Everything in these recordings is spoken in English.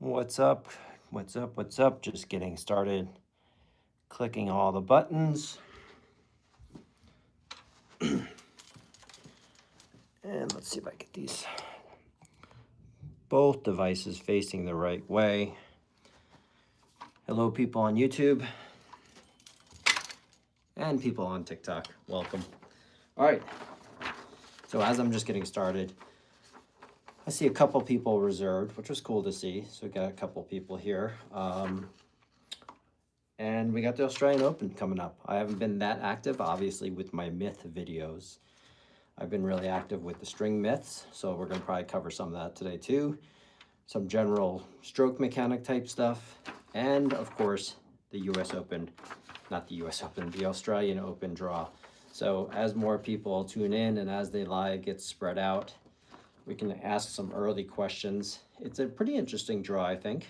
What's up? What's up? What's up? Just getting started clicking all the buttons. And let's see if I get these both devices facing the right way. Hello, people on YouTube and people on TikTok. Welcome. All right. So as I'm just getting started, I see a couple people reserved, which was cool to see. So we got a couple people here. And we got the Australian Open coming up. I haven't been that active, obviously, with my myth videos. I've been really active with the string myths, so we're going to probably cover some of that today too. Some general stroke mechanic type stuff, and of course, the US Open, not the US Open, the Australian Open draw. So as more people tune in and as they live get spread out, we can ask some early questions. It's a pretty interesting draw, I think.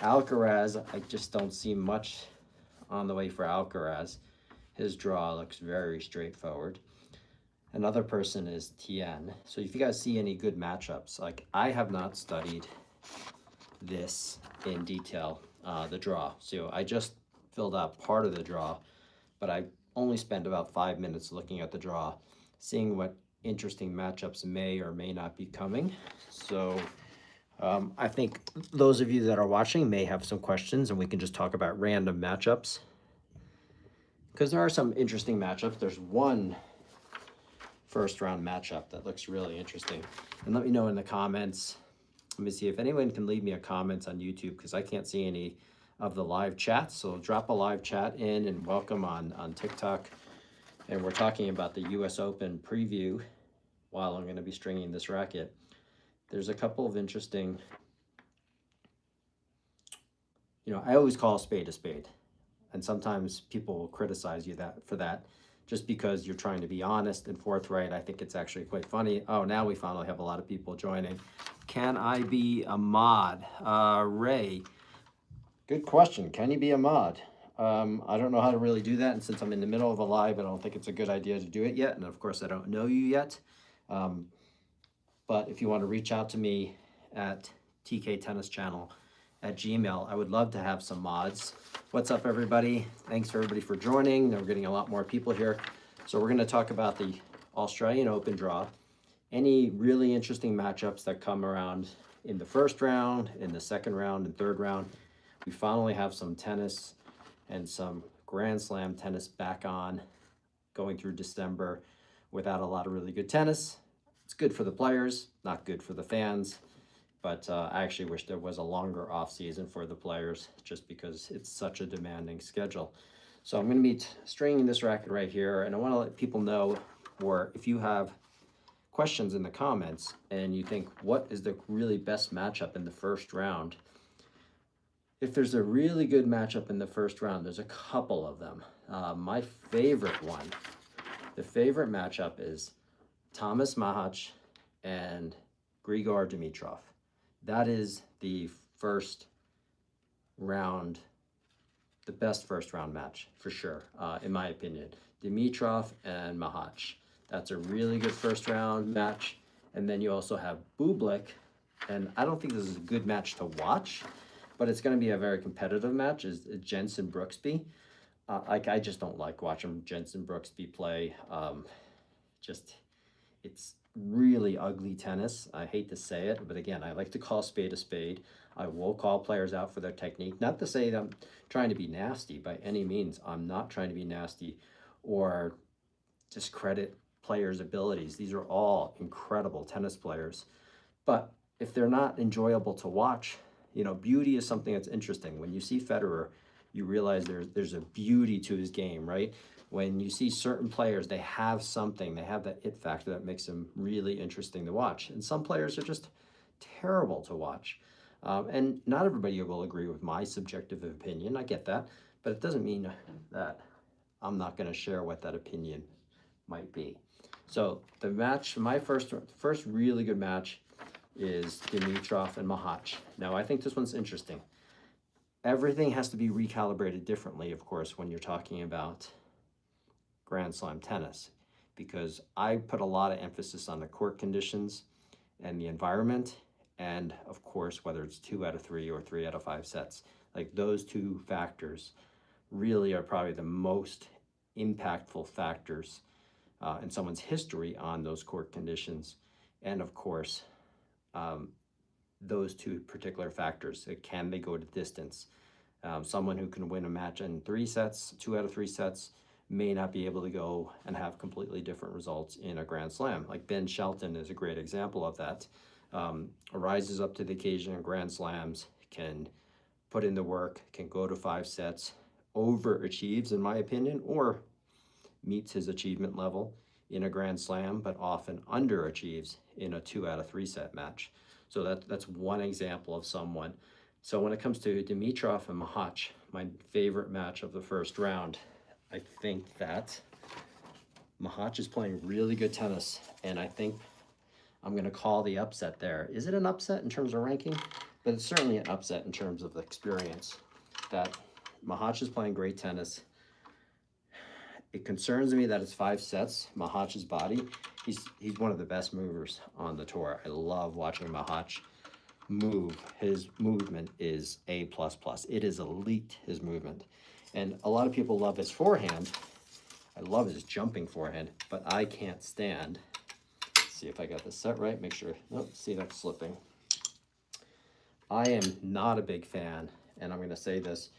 Alcaraz, I just don't see much on the way for Alcaraz. His draw looks very straightforward. Another person is Tien. So if you guys see any good matchups, like I have not studied this in detail, the draw. So I just filled out part of the draw, but I only spent about 5 minutes looking at the draw, seeing what interesting matchups may or may not be coming. So I think those of you that are watching may have some questions and we can just talk about random matchups. Because there are some interesting matchups. There's one first round matchup that looks really interesting. And let me know in the comments. Let me see if anyone can leave me a comment on YouTube because I can't see any of the live chats. So drop a live chat in and welcome on TikTok. And we're talking about the US Open preview while I'm going to be stringing this racket. There's a couple of interesting, I always call a spade a spade. And sometimes people will criticize you for that just because you're trying to be honest and forthright. I think it's actually quite funny. Oh, now we finally have a lot of people joining. Can I be a mod? Ray, good question. Can you be a mod? I don't know how to really do that. And since I'm in the middle of a live, I don't think it's a good idea to do it yet. And of course, I don't know you yet. But if you want to reach out to me at TK Tennis Channel at Gmail, I would love to have some mods. What's up, everybody? Thanks for everybody for joining. We're getting a lot more people here. So we're going to talk about the Australian Open draw, any really interesting matchups that come around in the first round, in the second round, and third round. We finally have some tennis and some Grand Slam tennis back on, going through December without a lot of really good tennis. It's good for the players, not good for the fans. But I actually wish there was a longer off season for the players just because it's such a demanding schedule. So I'm going to be stringing this racket right here. And I want to let people know, or if you have questions in the comments and you think, what is the really best matchup in the first round? If there's a really good matchup in the first round, there's a couple of them. My favorite one, the favorite matchup is Thomas Mahach and Grigor Dimitrov. That is the first round, the best first round match for sure, in my opinion. Dimitrov and Mahach. That's a really good first round match. And then you also have Bublik, and I don't think this is a good match to watch, but it's going to be a very competitive match, is Jensen Brooksby. I just don't like watching Jensen Brooksby play. It's really ugly tennis. I hate to say it, but again, I like to call a spade a spade. I will call players out for their technique. Not to say that I'm trying to be nasty by any means. I'm not trying to be nasty or discredit players' abilities. These are all incredible tennis players. But if they're not enjoyable to watch, beauty is something that's interesting. When you see Federer, you realize there's a beauty to his game, right? When you see certain players, they have something, they have that it factor that makes them really interesting to watch. And some players are just terrible to watch. And not everybody will agree with my subjective opinion. I get that, but it doesn't mean that I'm not going to share what that opinion might be. So the match, my first really good match is Dimitrov and Mahach. Now, I think this one's interesting. Everything has to be recalibrated differently, of course, when you're talking about Grand Slam tennis, because I put a lot of emphasis on the court conditions and the environment, and of course, whether it's 2 out of 3 or 3 out of 5 sets. Like those two factors really are probably the most impactful factors in someone's history on those court conditions. And of course, those two particular factors. Can they go to distance? Someone who can win a match in 3 sets, 2 out of 3 sets, may not be able to go and have completely different results in a Grand Slam. Like Ben Shelton is a great example of that. Rises up to the occasion in Grand Slams, can put in the work, can go to 5 sets, overachieves in my opinion, or meets his achievement level in a Grand Slam, but often underachieves in a 2 out of 3 set match. So that's one example of someone. So when it comes to Dimitrov and Machac, my favorite match of the first round, I think that Machac is playing really good tennis, and I think I'm going to call the upset there. Is it an upset in terms of ranking? But it's certainly an upset in terms of the experience. That Machac is playing great tennis. It concerns me that it's 5 sets. Mahac's body, he's one of the best movers on the tour. I love watching Machac move. His movement is A++. It is elite, his movement. And a lot of people love his forehand. I love his jumping forehand, but I can't stand. Let's see if I got this set right. Make sure. Nope, see, that's slipping. I am not a big fan, and I'm going to say this,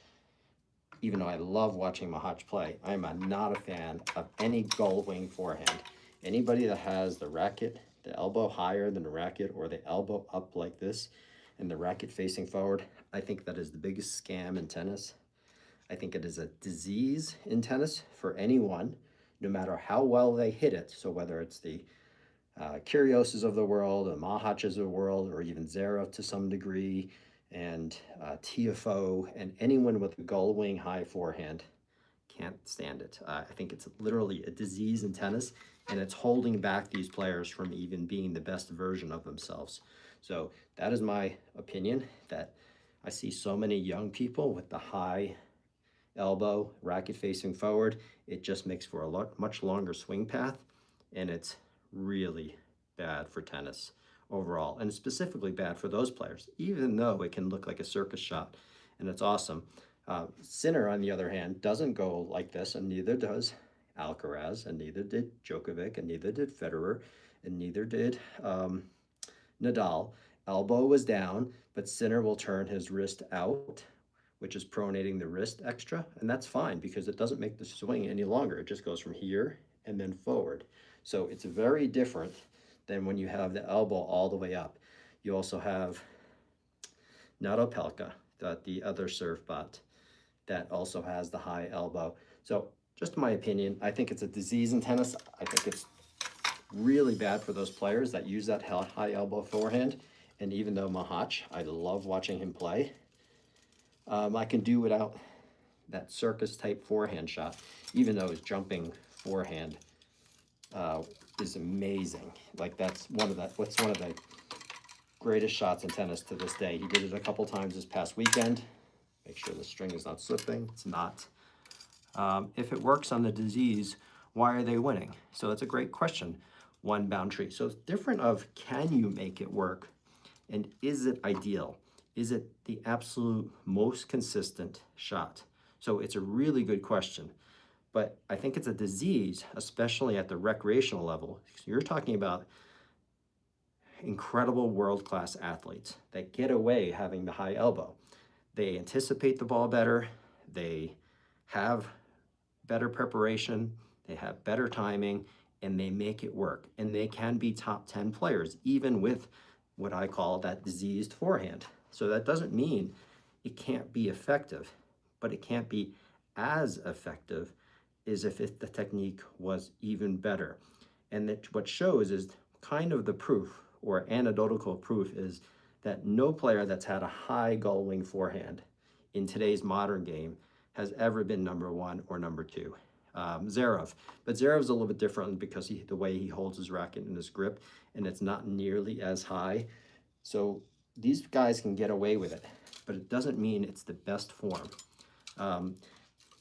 even though I love watching Machac play, I am not a fan of any gull wing forehand. Anybody that has the racket, the elbow higher than the racket, or the elbow up like this, and the racket facing forward, I think that is the biggest scam in tennis. I think it is a disease in tennis for anyone, no matter how well they hit it. So whether it's the Kyrgioses of the world, the Mahac's of the world, or even Zverev to some degree, and Tiafoe, and anyone with a gull wing high forehand, can't stand it. I think it's literally a disease in tennis, and it's holding back these players from even being the best version of themselves. So that is my opinion, that I see so many young people with the high elbow, racket facing forward. It just makes for a much longer swing path, and it's really bad for tennis overall, and specifically bad for those players, even though it can look like a circus shot, and it's awesome. Sinner, on the other hand, doesn't go like this, and neither does Alcaraz, and neither did Djokovic, and neither did Federer, and neither did Nadal. Elbow was down, but Sinner will turn his wrist out, which is pronating the wrist extra, and that's fine because it doesn't make the swing any longer. It just goes from here and then forward. So it's very different than when you have the elbow all the way up. You also have Naropelka, the other serve bot, that also has the high elbow. So just my opinion, I think it's a disease in tennis. I think it's really bad for those players that use that high elbow forehand. And even though Machac, I love watching him play, I can do without that circus type forehand shot, even though his jumping forehand is amazing. Like what's one of the greatest shots in tennis to this day. He did it a couple times this past weekend. Make sure the string is not slipping. It's not. If it works on the disease, why are they winning? So that's a great question. One boundary. So it's different of, can you make it work, and is it ideal? Is it the absolute most consistent shot? So it's a really good question, but I think it's a disease, especially at the recreational level. So you're talking about incredible world-class athletes that get away having the high elbow. They anticipate the ball better, they have better preparation, they have better timing, and they make it work. And they can be top 10 players, even with what I call that diseased forehand. So that doesn't mean it can't be effective, but it can't be as effective as if the technique was even better. And that what shows is kind of the proof, or anecdotal proof, is that no player that's had a high gull wing forehand in today's modern game has ever been number 1 or number 2. Zverev, but Zverev's a little bit different because the way he holds his racket and his grip, and it's not nearly as high. So these guys can get away with it, but it doesn't mean it's the best form.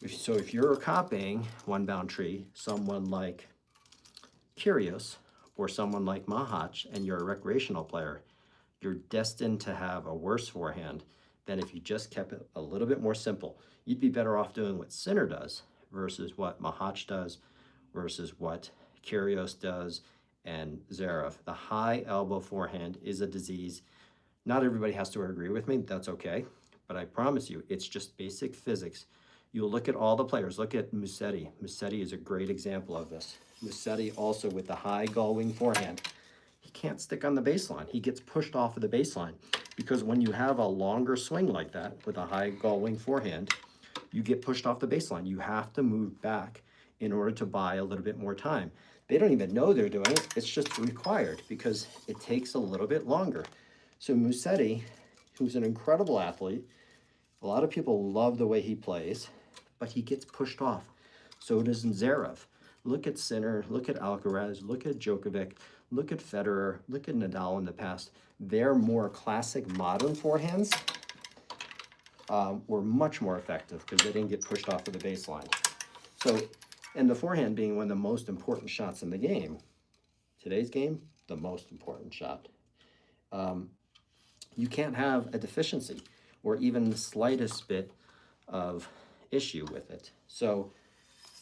If you're copying one boundary, someone like Kyrgios or someone like Machac, and you're a recreational player, you're destined to have a worse forehand than if you just kept it a little bit more simple. You'd be better off doing what Sinner does versus what Mahach does versus what Kyrgios does and Zverev. The high elbow forehand is a disease. Not everybody has to agree with me. That's okay. But I promise you, it's just basic physics. You'll look at all the players. Look at Musetti. Musetti is a great example of this. Musetti also with the high gull wing forehand. He can't stick on the baseline. He gets pushed off of the baseline because when you have a longer swing like that with a high gull wing forehand, you get pushed off the baseline. You have to move back in order to buy a little bit more time. They don't even know they're doing it. It's just required because it takes a little bit longer. So Musetti, who's an incredible athlete, a lot of people love the way he plays, but he gets pushed off. So does Zverev. Look at Sinner, look at Alcaraz, look at Djokovic, look at Federer, look at Nadal in the past. Their more classic modern forehands were much more effective because they didn't get pushed off of the baseline. So, and the forehand being one of the most important shots in the game, today's game, the most important shot. You can't have a deficiency or even the slightest bit of issue with it. So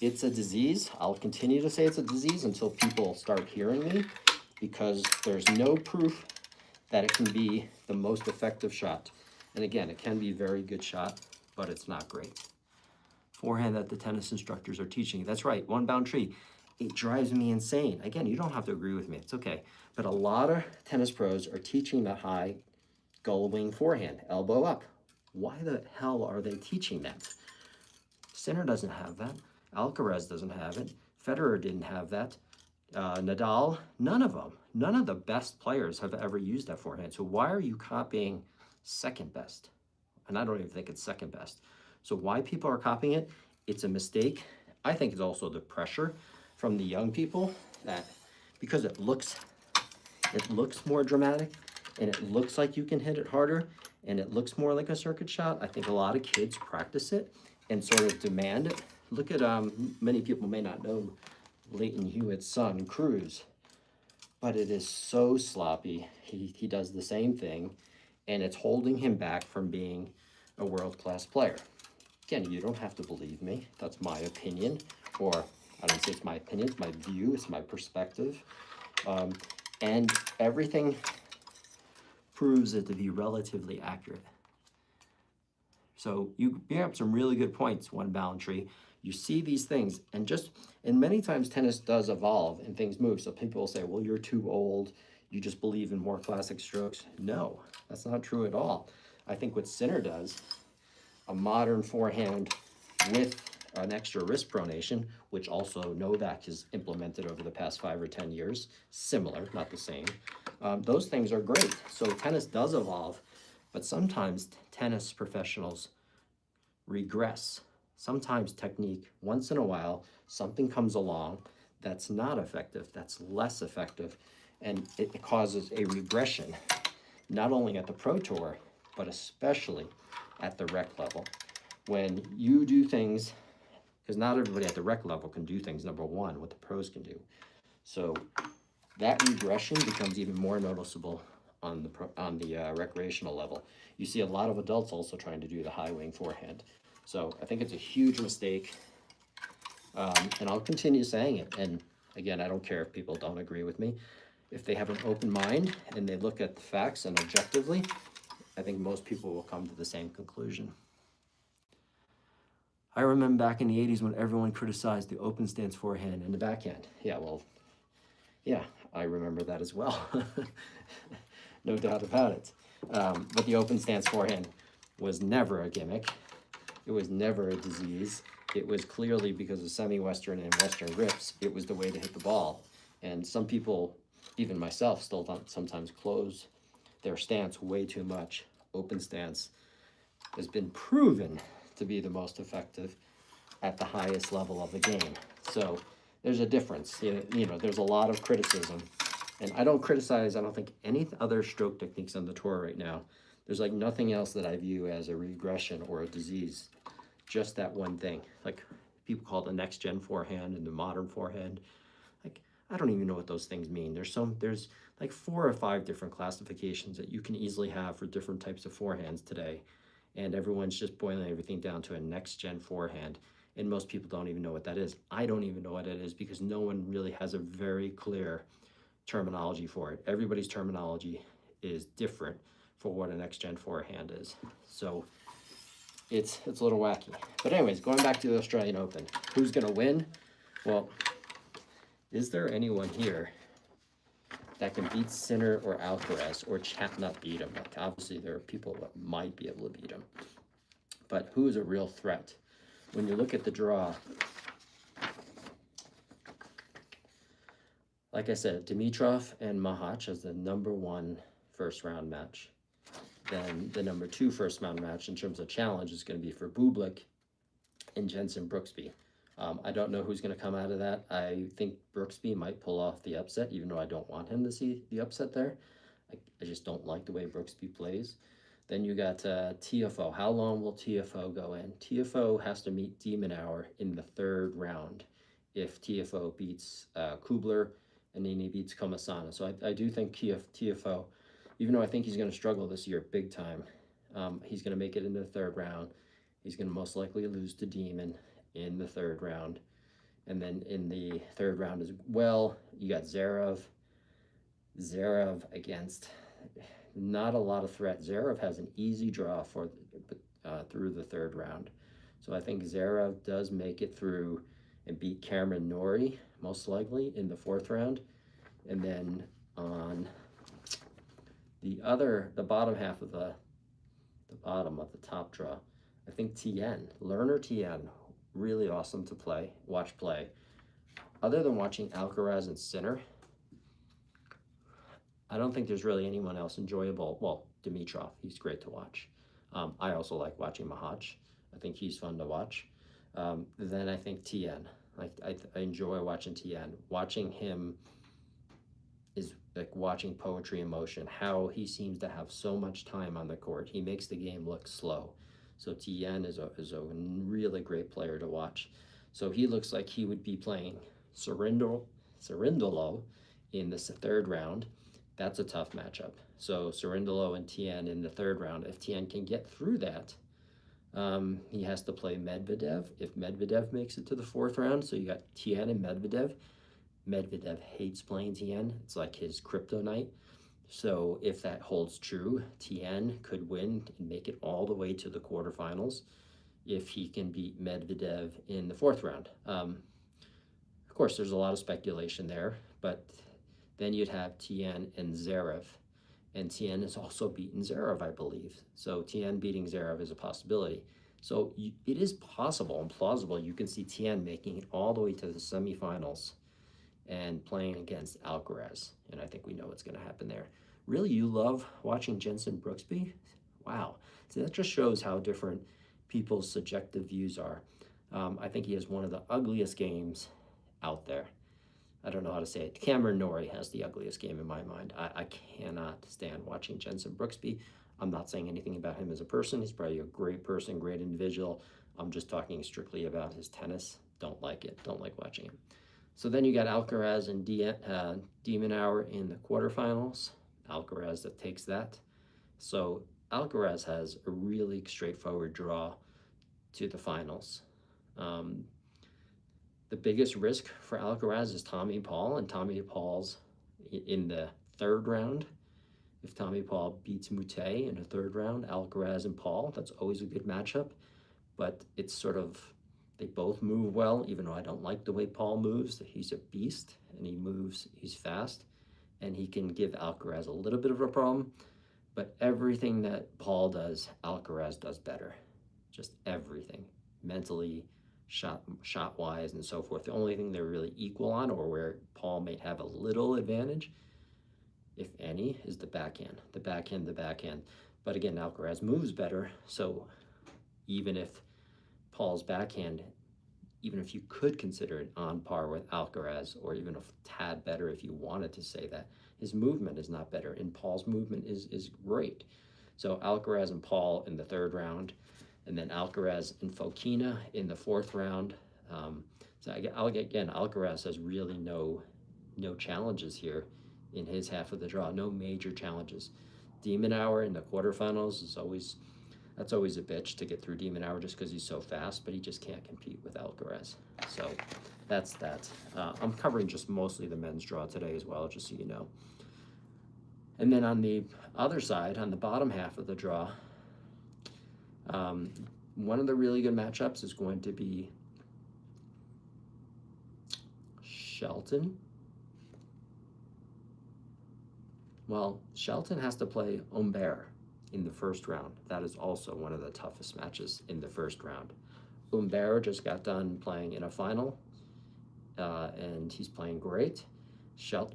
it's a disease. I'll continue to say it's a disease until people start hearing me, because there's no proof that it can be the most effective shot. And again, it can be a very good shot, but it's not great. Forehand that the tennis instructors are teaching. That's right, one bound tree. It drives me insane. Again, you don't have to agree with me. It's okay. But a lot of tennis pros are teaching the high gull wing forehand, elbow up. Why the hell are they teaching that? Sinner doesn't have that. Alcaraz doesn't have it. Federer didn't have that. Nadal, none of them. None of the best players have ever used that forehand. So why are you copying second best? And I don't even think it's second best. So why people are copying it, it's a mistake. I think it's also the pressure from the young people that because it looks more dramatic and it looks like you can hit it harder and it looks more like a circuit shot. I think a lot of kids practice it and sort of demand it. Look at, many people may not know Leighton Hewitt's son, Cruz, but it is so sloppy. He does the same thing and it's holding him back from being a world-class player. Again, you don't have to believe me. That's my opinion, or I don't say it's my opinion, it's my view, it's my perspective. And everything proves it to be relatively accurate. So you bring up some really good points, One Bound Tree. You see these things, and many times tennis does evolve and things move. So people will say, well, you're too old. You just believe in more classic strokes. No, that's not true at all. I think what Sinner does, a modern forehand with an extra wrist pronation, which also Novak has implemented over the past 5 or 10 years, similar, not the same. Those things are great. So tennis does evolve, but sometimes tennis professionals regress. Sometimes technique, once in a while, something comes along that's not effective, that's less effective, and it causes a regression, not only at the Pro Tour, but especially at the rec level. When you do things, because not everybody at the rec level can do things, number one, what the pros can do. So that regression becomes even more noticeable on the recreational level. You see a lot of adults also trying to do the high wing forehand. So I think it's a huge mistake, and I'll continue saying it. And again, I don't care if people don't agree with me. If they have an open mind and they look at the facts and objectively, I think most people will come to the same conclusion. I remember back in the 80s when everyone criticized the open stance forehand and the backhand. Yeah, well, yeah, I remember that as well. No doubt about it. But the open stance forehand was never a gimmick. It was never a disease. It was clearly because of semi-Western and Western grips, it was the way to hit the ball. And some people, even myself, still sometimes close their stance way too much. Open stance has been proven to be the most effective at the highest level of the game. So there's a difference. You know, there's a lot of criticism. And I don't criticize, I don't think, any other stroke techniques on the tour right now. There's like nothing else that I view as a regression or a disease. Just that one thing. Like people call it the next gen forehand and the modern forehand. Like I don't even know what those things mean. There's like 4 or 5 different classifications that you can easily have for different types of forehands today. And everyone's just boiling everything down to a next gen forehand. And most people don't even know what that is. I don't even know what it is because no one really has a very clear terminology for it. Everybody's terminology is different for what a next gen forehand is. So it's a little wacky. But anyways, going back to the Australian Open, who's gonna win? Well, is there anyone here that can beat Sinner or Alcaraz or not beat him? Like obviously there are people that might be able to beat him, but who is a real threat? When you look at the draw, like I said, Dimitrov and Mahac as the #1 first round match. Then the #2 first round match in terms of challenge is going to be for Bublik and Jensen Brooksby. I don't know who's going to come out of that. I think Brooksby might pull off the upset, even though I don't want him to see the upset there. I just don't like the way Brooksby plays. Then you got TFO. How long will TFO go in? TFO has to meet de Minaur in the 3rd round if TFO beats Kubler and then he beats Komasana. So I do think TFO, even though I think he's going to struggle this year big time, he's going to make it into the 3rd round. He's going to most likely lose to Demon in the 3rd round. And then in the 3rd round as well, you got Zverev. Zverev against not a lot of threat. Zverev has an easy draw for through the 3rd round. So I think Zverev does make it through and beat Cameron Norrie, most likely, in the 4th round. And then on the bottom half of the bottom of the top draw, I think Tien, Lerner Tien, really awesome to watch play. Other than watching Alcaraz and Sinner, I don't think there's really anyone else enjoyable. Well, Dimitrov, he's great to watch. I also like watching Mahac. I think he's fun to watch. Then I think Tien. I enjoy watching Tien. Watching him is like watching poetry in motion. How he seems to have so much time on the court. He makes the game look slow. So Tien is a really great player to watch. So he looks like he would be playing Cerundolo in the 3rd round. That's a tough matchup. So Cerundolo and Tien in the 3rd round. If Tien can get through that, he has to play Medvedev. If Medvedev makes it to the 4th round, so you got Tien and Medvedev. Medvedev hates playing Tien. It's like his kryptonite. So if that holds true, Tien could win and make it all the way to the quarterfinals if he can beat Medvedev in the 4th round. Of course, there's a lot of speculation there, but then you'd have Tien and Zverev. And Tien has also beaten Zverev, I believe. So Tien beating Zverev is a possibility. So it is possible and plausible you can see Tien making it all the way to the semifinals and playing against Alcaraz. And I think we know what's going to happen there. Really, you love watching Jensen Brooksby? Wow. So that just shows how different people's subjective views are. I think he has one of the ugliest games out there. I don't know how to say it. Cameron Norrie has the ugliest game in my mind. I cannot stand watching Jensen Brooksby. I'm not saying anything about him as a person. He's probably a great person, great individual. I'm just talking strictly about his tennis. Don't like it. Don't like watching him. So then you got Alcaraz and de Minaur in the quarterfinals. Alcaraz that takes that. So Alcaraz has a really straightforward draw to the finals. The biggest risk for Alcaraz is Tommy Paul, and Tommy Paul's in the 3rd round. If Tommy Paul beats Mute in the 3rd round, Alcaraz and Paul, that's always a good matchup. But it's sort of, they both move well, even though I don't like the way Paul moves. He's a beast, and he moves, he's fast, and he can give Alcaraz a little bit of a problem. But everything that Paul does, Alcaraz does better. Just everything, mentally, shot-wise, and so forth. The only thing they're really equal on, or where Paul may have a little advantage, if any, is the backhand. The backhand. But again, Alcaraz moves better, so even if Paul's backhand, even if you could consider it on par with Alcaraz, or even a tad better if you wanted to say that, his movement is not better, and Paul's movement is great. So Alcaraz and Paul in the 3rd round, and then Alcaraz and Fokina in the 4th round. So again, Alcaraz has really no no challenges here in his half of the draw, no major challenges. Demon Hour in the quarterfinals is always, that's always a bitch to get through Demon Hour just because he's so fast, but he just can't compete with Alcaraz. So that's that. I'm covering just mostly the men's draw today as well, just so you know. And then on the other side, on the bottom half of the draw, one of the really good matchups is going to be Shelton. Well, Shelton has to play Humbert in the first round. That is also one of the toughest matches in the first round. Humbert just got done playing in a final, and he's playing great.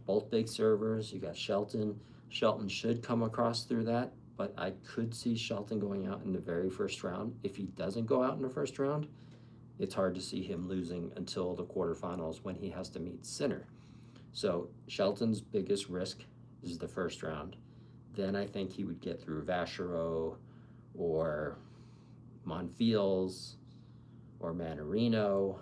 Both big servers. You got Shelton. Shelton should come across through that, but I could see Shelton going out in the very first round. If he doesn't go out in the first round, it's hard to see him losing until the quarterfinals when he has to meet Sinner. So Shelton's biggest risk is the first round. Then I think he would get through Vachereau or Monfils or Mannarino,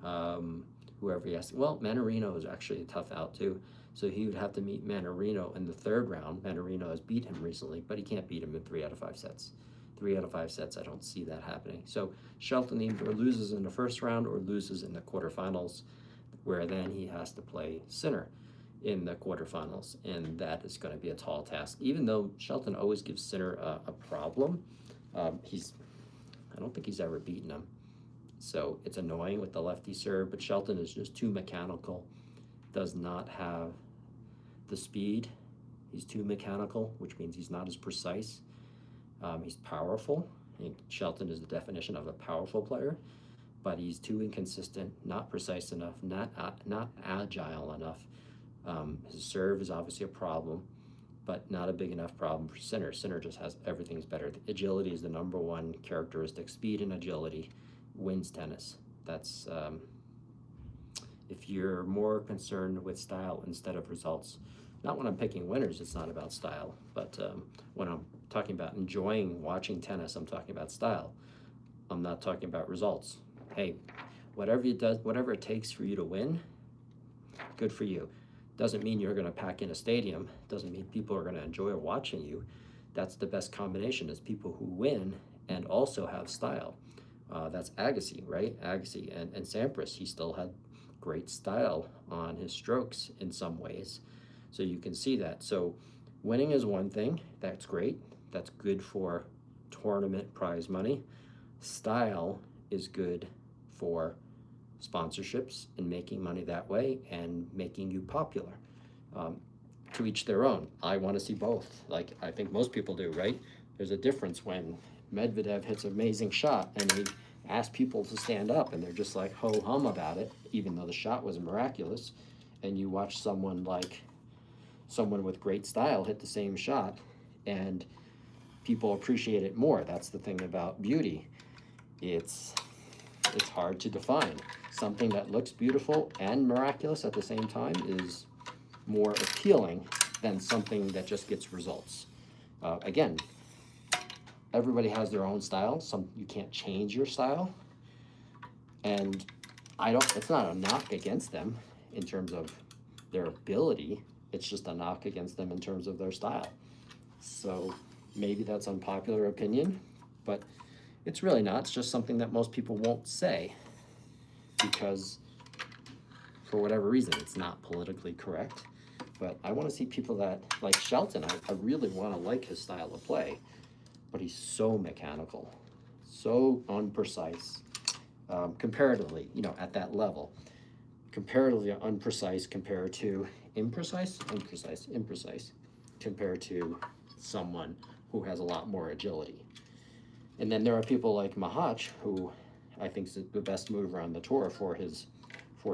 whoever he has to. Well, Mannarino is actually a tough out too. So he would have to meet Mannarino in the third round. Mannarino has beat him recently, but he can't beat him in 3 out of 5 sets. 3 out of 5 sets, I don't see that happening. So Shelton either loses in the first round or loses in the quarterfinals, where then he has to play Sinner in the quarterfinals, and that is going to be a tall task. Even though Shelton always gives Sinner a problem, I don't think he's ever beaten him. So it's annoying with the lefty serve, but Shelton is just too mechanical, does not have the speed. He's too mechanical, which means he's not as precise. He's powerful. I think Shelton is the definition of a powerful player, but he's too inconsistent, not precise enough, not agile enough. His serve is obviously a problem, but not a big enough problem for Sinner. Sinner just has everything's better. Agility is the #1 characteristic. Speed and agility wins tennis. That's if you're more concerned with style instead of results. Not when I'm picking winners, it's not about style, but when I'm talking about enjoying watching tennis, I'm talking about style. I'm not talking about results. Hey, whatever it takes for you to win, good for you. Doesn't mean you're going to pack in a stadium. Doesn't mean people are going to enjoy watching you. That's the best combination, is people who win and also have style. That's Agassi, right? Agassi and Sampras, he still had great style on his strokes in some ways. So you can see that. So winning is one thing. That's great. That's good for tournament prize money. Style is good for sponsorships and making money that way and making you popular. To each their own. I want to see both. Like I think most people do, right? There's a difference when Medvedev hits an amazing shot and he asks people to stand up and they're just like ho-hum about it, even though the shot was miraculous. And you watch someone with great style hit the same shot and people appreciate it more. That's the thing about beauty. It's hard to define. Something that looks beautiful and miraculous at the same time is more appealing than something that just gets results. Again, everybody has their own style. You can't change your style, and it's not a knock against them in terms of their ability. It's just a knock against them in terms of their style. So maybe that's unpopular opinion, but it's really not. It's just something that most people won't say because for whatever reason, it's not politically correct. But I want to see people that, like Shelton, I really want to like his style of play, but he's so mechanical, so unprecise, comparatively, at that level. Comparatively unprecise compared to imprecise, compared to someone who has a lot more agility. And then there are people like Mahach, who I think is the best mover on the tour for his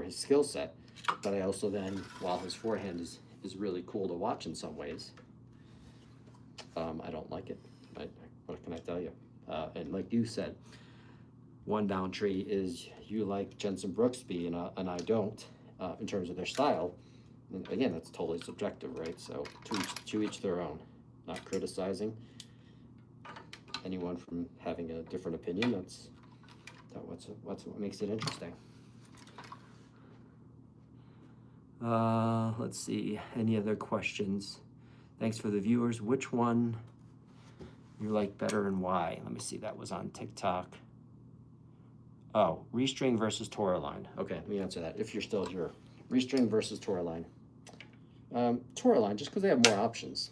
skill set. But I also then, while his forehand is really cool to watch in some ways, I don't like it. What can I tell you? And like you said, one boundary is you like Jensen Brooksby and I don't, in terms of their style. And again, that's totally subjective, right? So to each their own. Not criticizing anyone from having a different opinion. That's what makes it interesting. Let's see, any other questions? Thanks for the viewers. Which one you like better and why? Let me see, that was on TikTok. Oh, restring versus Toraline. Okay, let me answer that if you're still here. Restring versus Toraline. Toraline, just because they have more options.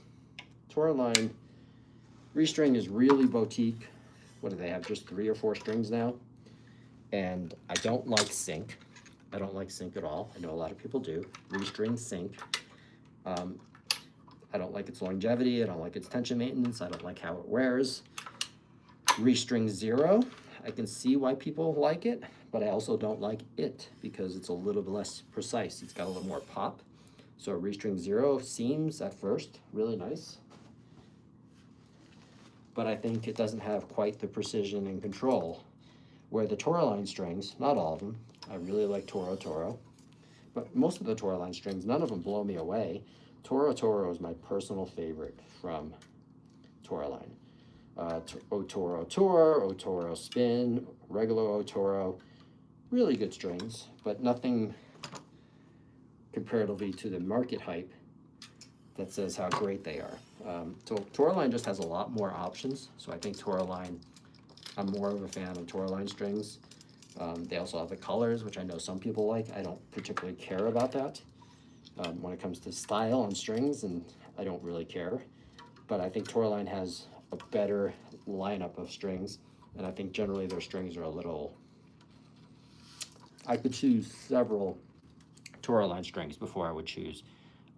Toraline, restring is really boutique. What do they have, just 3 or 4 strings now? And I don't like sync. I don't like sync at all. I know a lot of people do. Restring, sync. I don't like its longevity. I don't like its tension maintenance. I don't like how it wears. Restring 0, I can see why people like it, but I also don't like it because it's a little bit less precise. It's got a little more pop. So restring 0 seems at first really nice, but I think it doesn't have quite the precision and control. Where the Toraline strings, not all of them, I really like Toro, but most of the Toraline strings, none of them blow me away. Toro is my personal favorite from Toraline. Otoro Tour, Otoro Spin, regular Otoro, really good strings, but nothing comparatively to the market hype that says how great they are. So Toraline just has a lot more options, so I think Toraline, I'm more of a fan of Toraline strings. They also have the colors, which I know some people like. I don't particularly care about that when it comes to style on strings, and I don't really care. But I think Toraline has a better lineup of strings, and I think generally their strings are a little... I could choose several Toraline strings before I would choose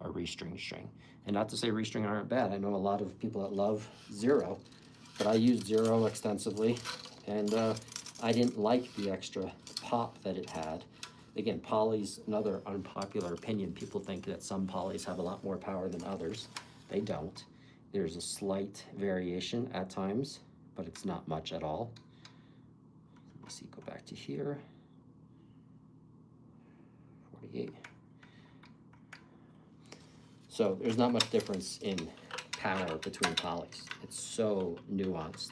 a restring string. And not to say restring aren't bad. I know a lot of people that love 0, but I used 0 extensively, and I didn't like the extra pop that it had. Again, polys, another unpopular opinion. People think that some polys have a lot more power than others. They don't. There's a slight variation at times, but it's not much at all. Let me see, go back to here. 48. So there's not much difference in power between polys. It's so nuanced.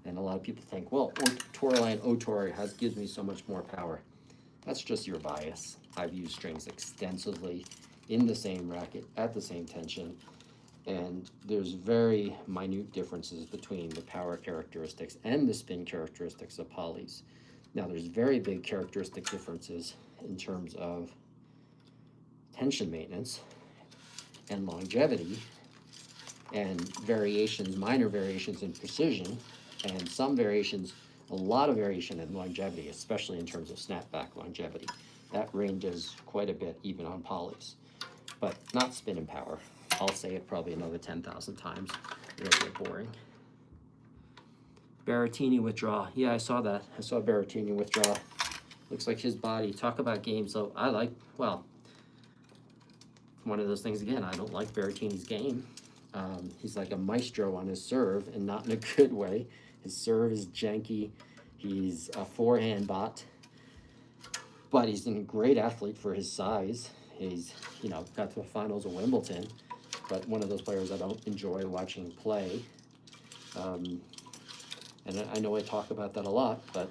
And a lot of people think, well, Toraline Otori gives me so much more power. That's just your bias. I've used strings extensively in the same racket, at the same tension, and there's very minute differences between the power characteristics and the spin characteristics of polys. Now, there's very big characteristic differences in terms of tension maintenance and longevity, and variations, minor variations in precision, and some variations, a lot of variation in longevity, especially in terms of snapback longevity. That ranges quite a bit even on polys, but not spin and power. I'll say it probably another 10,000 times. It'll get boring. Berrettini withdraw. Yeah, I saw that. I saw Berrettini withdraw. Looks like his body. Talk about game. So I like, well, one of those things again, I don't like Berrettini's game. He's like a maestro on his serve, and not in a good way. His serve is janky. He's a forehand bot, but he's a great athlete for his size. He's, you know, got to the finals of Wimbledon, but one of those players I don't enjoy watching play. And I know I talk about that a lot, but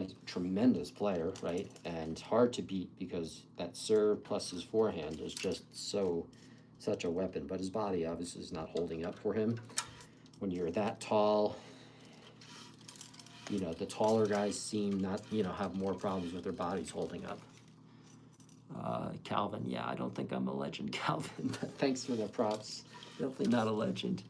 he's a tremendous player, right? And hard to beat because that serve plus his forehand is just such a weapon. But his body obviously is not holding up for him. When you're that tall, you know, the taller guys seem not, you know, have more problems with their bodies holding up. Calvin, yeah, I don't think I'm a legend, Calvin. Thanks for the props. Definitely not a legend.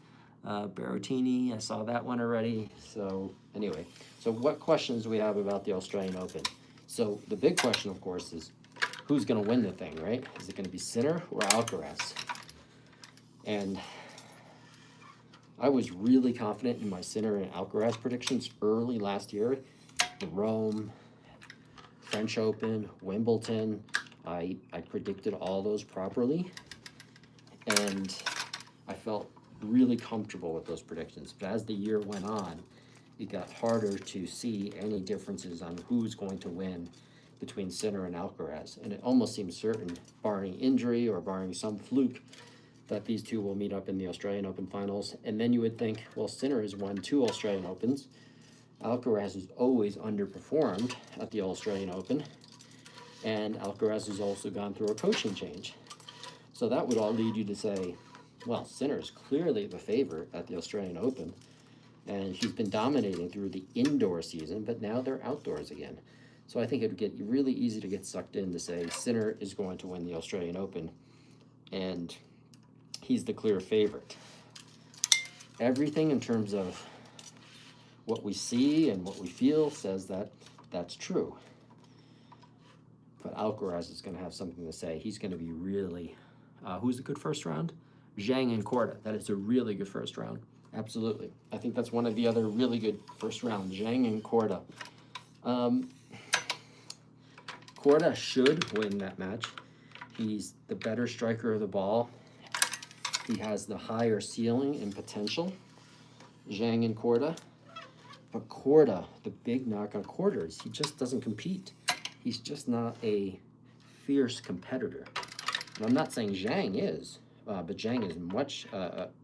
Berrettini, I saw that one already. So anyway, so what questions do we have about the Australian Open? So the big question, of course, is who's going to win the thing, right? Is it going to be Sinner or Alcaraz? And I was really confident in my Sinner and Alcaraz predictions early last year. The Rome, French Open, Wimbledon, I predicted all those properly, and I felt really comfortable with those predictions. But as the year went on, it got harder to see any differences on who's going to win between Sinner and Alcaraz. And it almost seems certain, barring injury or barring some fluke, that these two will meet up in the Australian Open finals. And then you would think, well, Sinner has won 2 Australian Opens. Alcaraz has always underperformed at the Australian Open. And Alcaraz has also gone through a coaching change. So that would all lead you to say, well, Sinner's clearly the favorite at the Australian Open. And he's been dominating through the indoor season, but now they're outdoors again. So I think it would get really easy to get sucked in to say Sinner is going to win the Australian Open, and he's the clear favorite. Everything in terms of what we see and what we feel says that that's true. But Alcaraz is going to have something to say. He's going to be really... who's a good first round? Zhang and Korda. That is a really good first round. Absolutely. I think that's one of the other really good first round. Zhang and Korda. Korda should win that match. He's the better striker of the ball. He has the higher ceiling and potential. Zhang and Korda. But Korda, the big knock on Korda is he just doesn't compete. He's just not a fierce competitor. And I'm not saying Zhang is, but Zhang is much,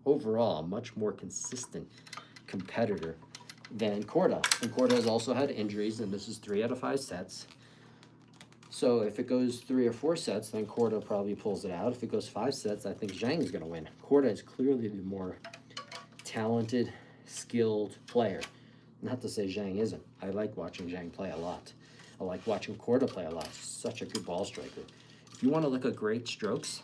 overall, a much more consistent competitor than Korda. And Korda has also had injuries, and this is 3 out of 5 sets. So if it goes 3 or 4 sets, then Korda probably pulls it out. If it goes 5 sets, I think Zhang is going to win. Korda is clearly the more talented, skilled player. Not to say Zhang isn't. I like watching Zhang play a lot. I like watching Korda play a lot. He's such a good ball striker. If you want to look at great strokes,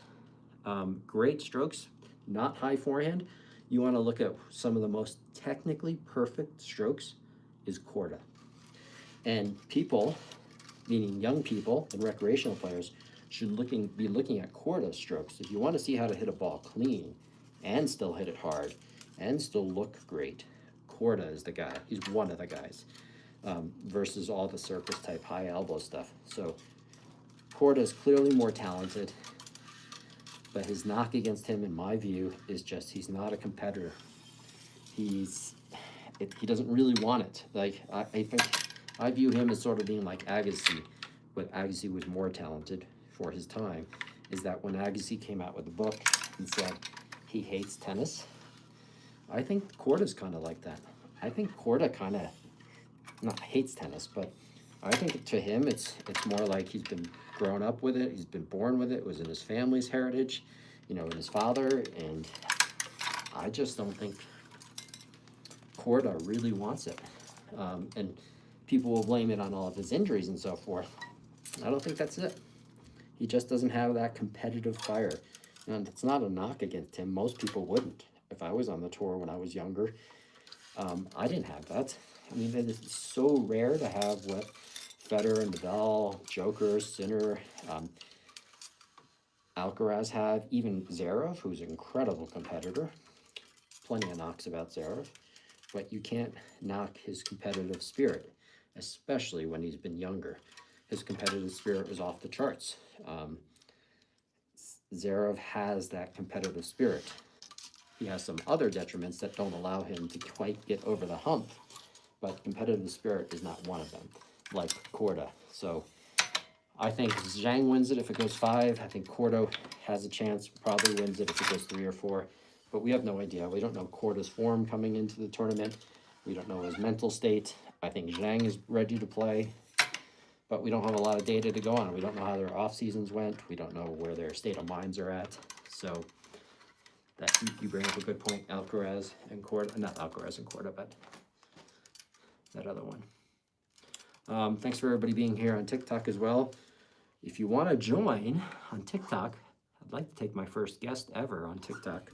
not high forehand, you want to look at some of the most technically perfect strokes is Korda. And people, meaning young people and recreational players, should be looking at Korda strokes. If you want to see how to hit a ball clean and still hit it hard and still look great, Korda is the guy. He's one of the guys, versus all the circus type high elbow stuff. So Korda is clearly more talented, but his knock against him, in my view, is just he's not a competitor. He doesn't really want it. Like I think I view him as sort of being like Agassi, but Agassi was more talented for his time. Is that when Agassi came out with a book and said he hates tennis, I think Korda's kind of like that. I think Korda kind of not hates tennis, but I think to him it's more like he's been grown up with it. He's been born with it. It was in his family's heritage, you know, in his father, and I just don't think Korda really wants it. And people will blame it on all of his injuries and so forth. I don't think that's it. He just doesn't have that competitive fire. And it's not a knock against him. Most people wouldn't. If I was on the tour when I was younger, I didn't have that. I mean, it is so rare to have what Federer and Nadal, Joker, Sinner, Alcaraz have, even Zverev, who's an incredible competitor. Plenty of knocks about Zverev, but you can't knock his competitive spirit, especially when he's been younger. His competitive spirit was off the charts. Zverev has that competitive spirit. He has some other detriments that don't allow him to quite get over the hump, but competitive spirit is not one of them, like Korda. So I think Zhang wins it if it goes 5. I think Korda has a chance, probably wins it if it goes 3 or 4, but we have no idea. We don't know Korda's form coming into the tournament. We don't know his mental state. I think Zhang is ready to play, but we don't have a lot of data to go on. We don't know how their off seasons went. We don't know where their state of minds are at. So that you bring up a good point, Alcaraz and Korda, not Alcaraz and Korda, but that other one. Thanks for everybody being here on TikTok as well. If you want to join on TikTok, I'd like to take my first guest ever on TikTok.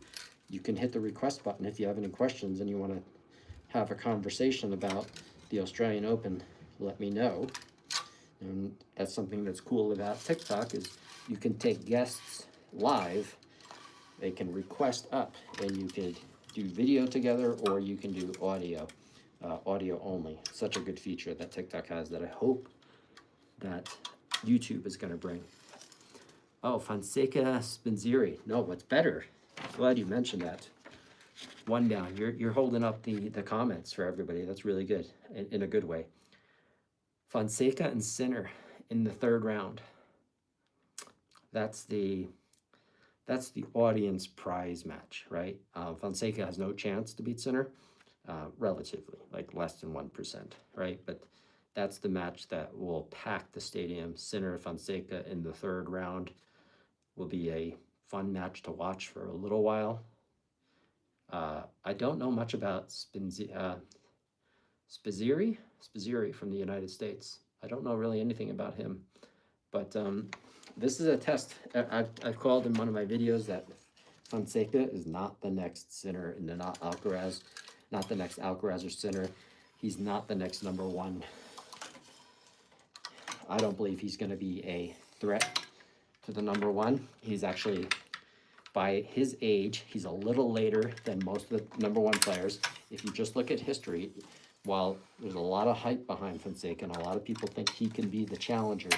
You can hit the request button if you have any questions and you want to have a conversation about the Australian Open. Let me know. And that's something that's cool about TikTok is you can take guests live. They can request up, and you could do video together, or you can do audio, audio only. Such a good feature that TikTok has that I hope that YouTube is going to bring. Oh, Fonseca Spinzeri. No, what's better? Glad you mentioned that. One down. You're holding up the comments for everybody. That's really good, in a good way. Fonseca and Sinner in the 3rd round. That's the audience prize match, right? Fonseca has no chance to beat Sinner, relatively, like less than 1%, right? But that's the match that will pack the stadium. Sinner Fonseca in the third round will be a fun match to watch for a little while. I don't know much about Spizzirri from the United States. I don't know really anything about him, but this is a test. I've called in one of my videos that Fonseca is not the next Sinner and not Alcaraz, not the next Alcaraz or Sinner. He's not the next number one. I don't believe he's going to be a threat to the number one. He's actually, by his age, he's a little later than most of the number one players. If you just look at history, while there's a lot of hype behind Fonseca and a lot of people think he can be the challenger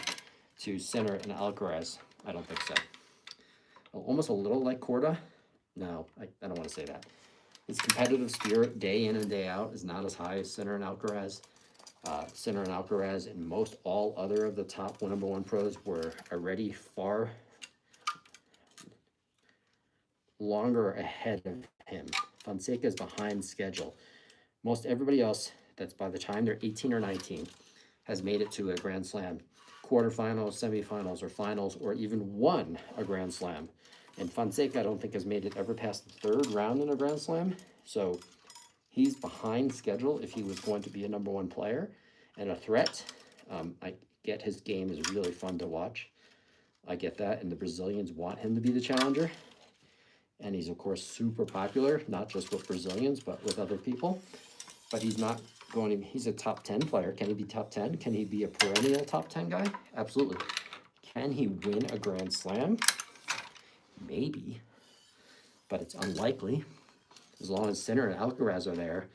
to Sinner and Alcaraz, I don't think so. Almost a little like Korda. No, I don't want to say that. His competitive spirit day in and day out is not as high as Sinner and Alcaraz. Sinner and Alcaraz and most all other of the top number one pros were already far longer ahead of him. Fonseca is behind schedule. Most everybody else that's by the time they're 18 or 19 has made it to a Grand Slam quarterfinals, semifinals, or finals, or even won a Grand Slam. And Fonseca, I don't think, has made it ever past the third round in a Grand Slam. So he's behind schedule if he was going to be a number one player and a threat. I get his game is really fun to watch. I get that, and the Brazilians want him to be the challenger. And he's, of course, super popular, not just with Brazilians, but with other people. But he's not going to, he's a top 10 player. Can he be top 10? Can he be a perennial top 10 guy? Absolutely. Can he win a Grand Slam? Maybe, but it's unlikely. As long as Sinner and Alcaraz are there,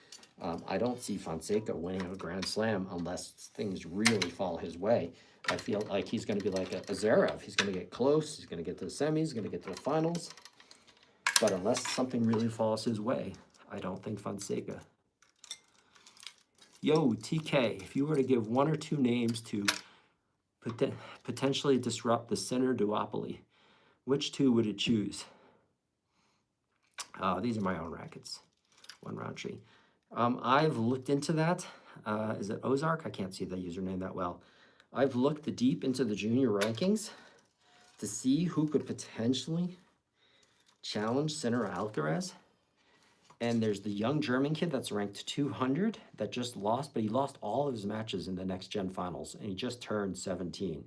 I don't see Fonseca winning a Grand Slam unless things really fall his way. I feel like he's going to be like a Zverev. He's going to get close. He's going to get to the semis. He's going to get to the finals. But unless something really falls his way, I don't think Fonseca. Yo, TK, if you were to give one or two names to potentially disrupt the Sinner duopoly, which two would it choose? These are my own rackets. One round tree. I've looked into that. Is it Ozark? I can't see the username that well. I've looked deep into the junior rankings to see who could potentially challenge Sinner Alcaraz. And there's the young German kid that's ranked 200 that just lost, but he lost all of his matches in the next gen finals, and he just turned 17.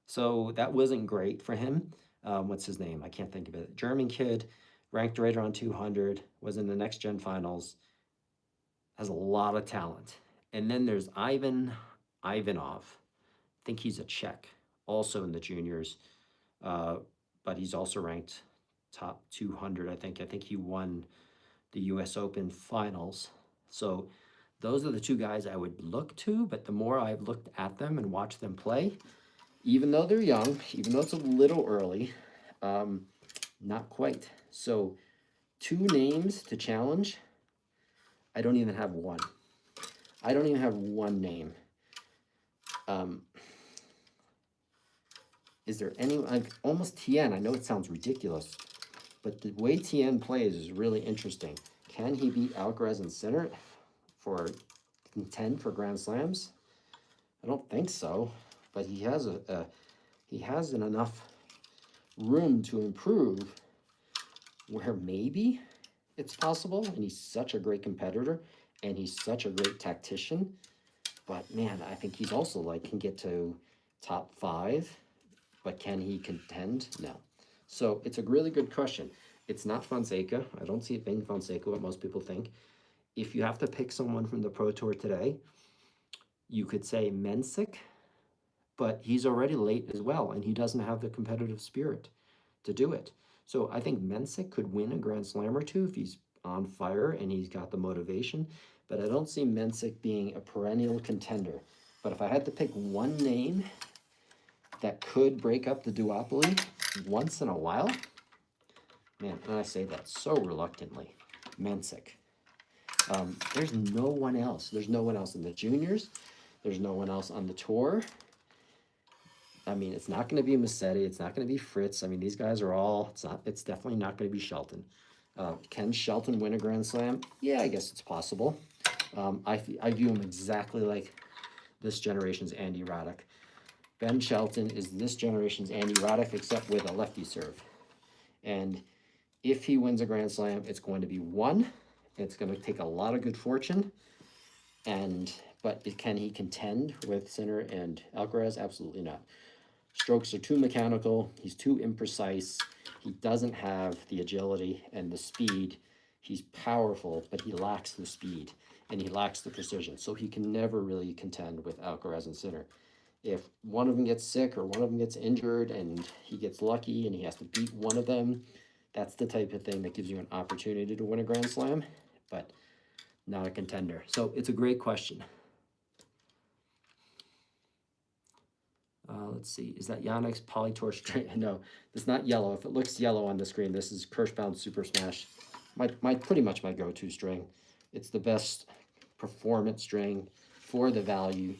So that wasn't great for him. What's his name? I can't think of it. German kid, ranked right around 200, was in the next gen finals, has a lot of talent. And then there's Ivanov. I think he's a Czech, also in the juniors, but he's also ranked top 200, I think. I think he won the US Open finals. So those are the two guys I would look to, but the more I've looked at them and watched them play, even though they're young, even though it's a little early, not quite. So two names to challenge, I don't even have one. I don't even have one name. Is there any, like almost Tien, I know it sounds ridiculous, but the way Tien plays is really interesting. Can he beat Alcaraz and Sinner for contend for Grand Slams? I don't think so, but he has enough room to improve where maybe it's possible. And he's such a great competitor, and he's such a great tactician. But man, I think he's also like can get to top 5, but can he contend? No. So it's a really good question. It's not Fonseca. I don't see it being Fonseca, what most people think. If you have to pick someone from the Pro Tour today, you could say Mensik, but he's already late as well, and he doesn't have the competitive spirit to do it. So I think Mensik could win a Grand Slam or two if he's on fire and he's got the motivation, but I don't see Mensik being a perennial contender. But if I had to pick one name that could break up the duopoly once in a while, man, and I say that so reluctantly, Mensik. There's no one else. There's no one else in the juniors. There's no one else on the tour. I mean, it's not going to be Musetti. It's not going to be Fritz. I mean, these guys are all, it's definitely not going to be Shelton. Can Shelton win a Grand Slam? Yeah, I guess it's possible. I view him exactly like this generation's Andy Roddick. Ben Shelton is this generation's Andy Roddick, except with a lefty serve. And if he wins a Grand Slam, it's going to be one. It's going to take a lot of good fortune. But can he contend with Sinner and Alcaraz? Absolutely not. Strokes are too mechanical. He's too imprecise. He doesn't have the agility and the speed. He's powerful, but he lacks the speed and he lacks the precision. So he can never really contend with Alcaraz and Sinner. If one of them gets sick or one of them gets injured and he gets lucky and he has to beat one of them, that's the type of thing that gives you an opportunity to win a Grand Slam, but not a contender. So it's a great question. Let's see. Is that Yannick's Polytour string? No, it's not yellow. If it looks yellow on the screen, this is Kirschbaum Super Smash. Pretty much my go-to string. It's the best performance string for the value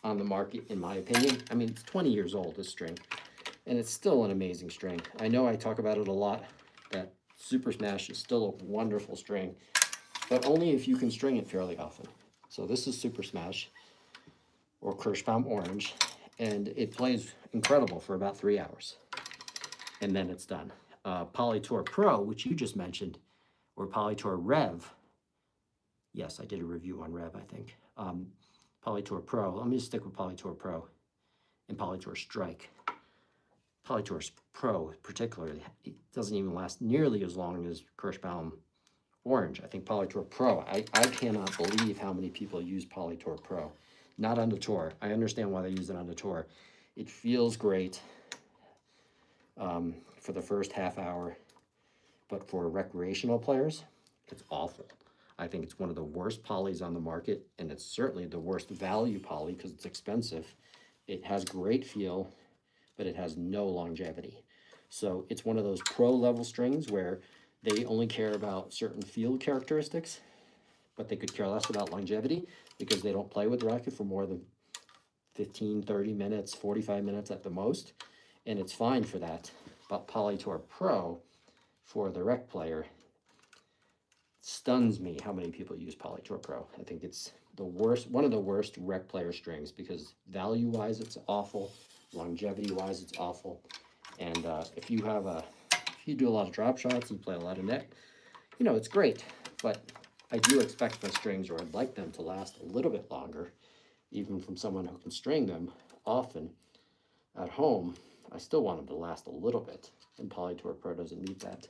on the market, in my opinion. I mean, it's 20 years old, this string, and it's still an amazing string. I know I talk about it a lot, that Super Smash is still a wonderful string, but only if you can string it fairly often. So this is Super Smash, or Kirschbaum Orange, and it plays incredible for about 3 hours, and then it's done. Polytour Pro, which you just mentioned, or Polytour Rev. Yes, I did a review on Rev, I think. Polytour Pro, let me just stick with Polytour Pro and Polytour Strike. Polytour Pro particularly, it doesn't even last nearly as long as Kirschbaum Orange. I think Polytour Pro, I cannot believe how many people use Polytour Pro. Not on the tour. I understand why they use it on the tour. It feels great for the first half hour, but for recreational players, it's awful. I think it's one of the worst polys on the market, and it's certainly the worst value poly because it's expensive. It has great feel, but it has no longevity. So it's one of those pro level strings where they only care about certain field characteristics, but they could care less about longevity because they don't play with the racket for more than 15, 30 minutes, 45 minutes at the most, and it's fine for that. But Polytour Pro, for the rec player, stuns me how many people use Polytour Pro. I think it's the worst, one of the worst rec player strings because value-wise it's awful, longevity-wise it's awful, and if you do a lot of drop shots, you play a lot of net, you know, it's great, but I do expect the strings, or I'd like them to last a little bit longer, even from someone who can string them often at home. I still want them to last a little bit, and Polytour Pro doesn't meet that.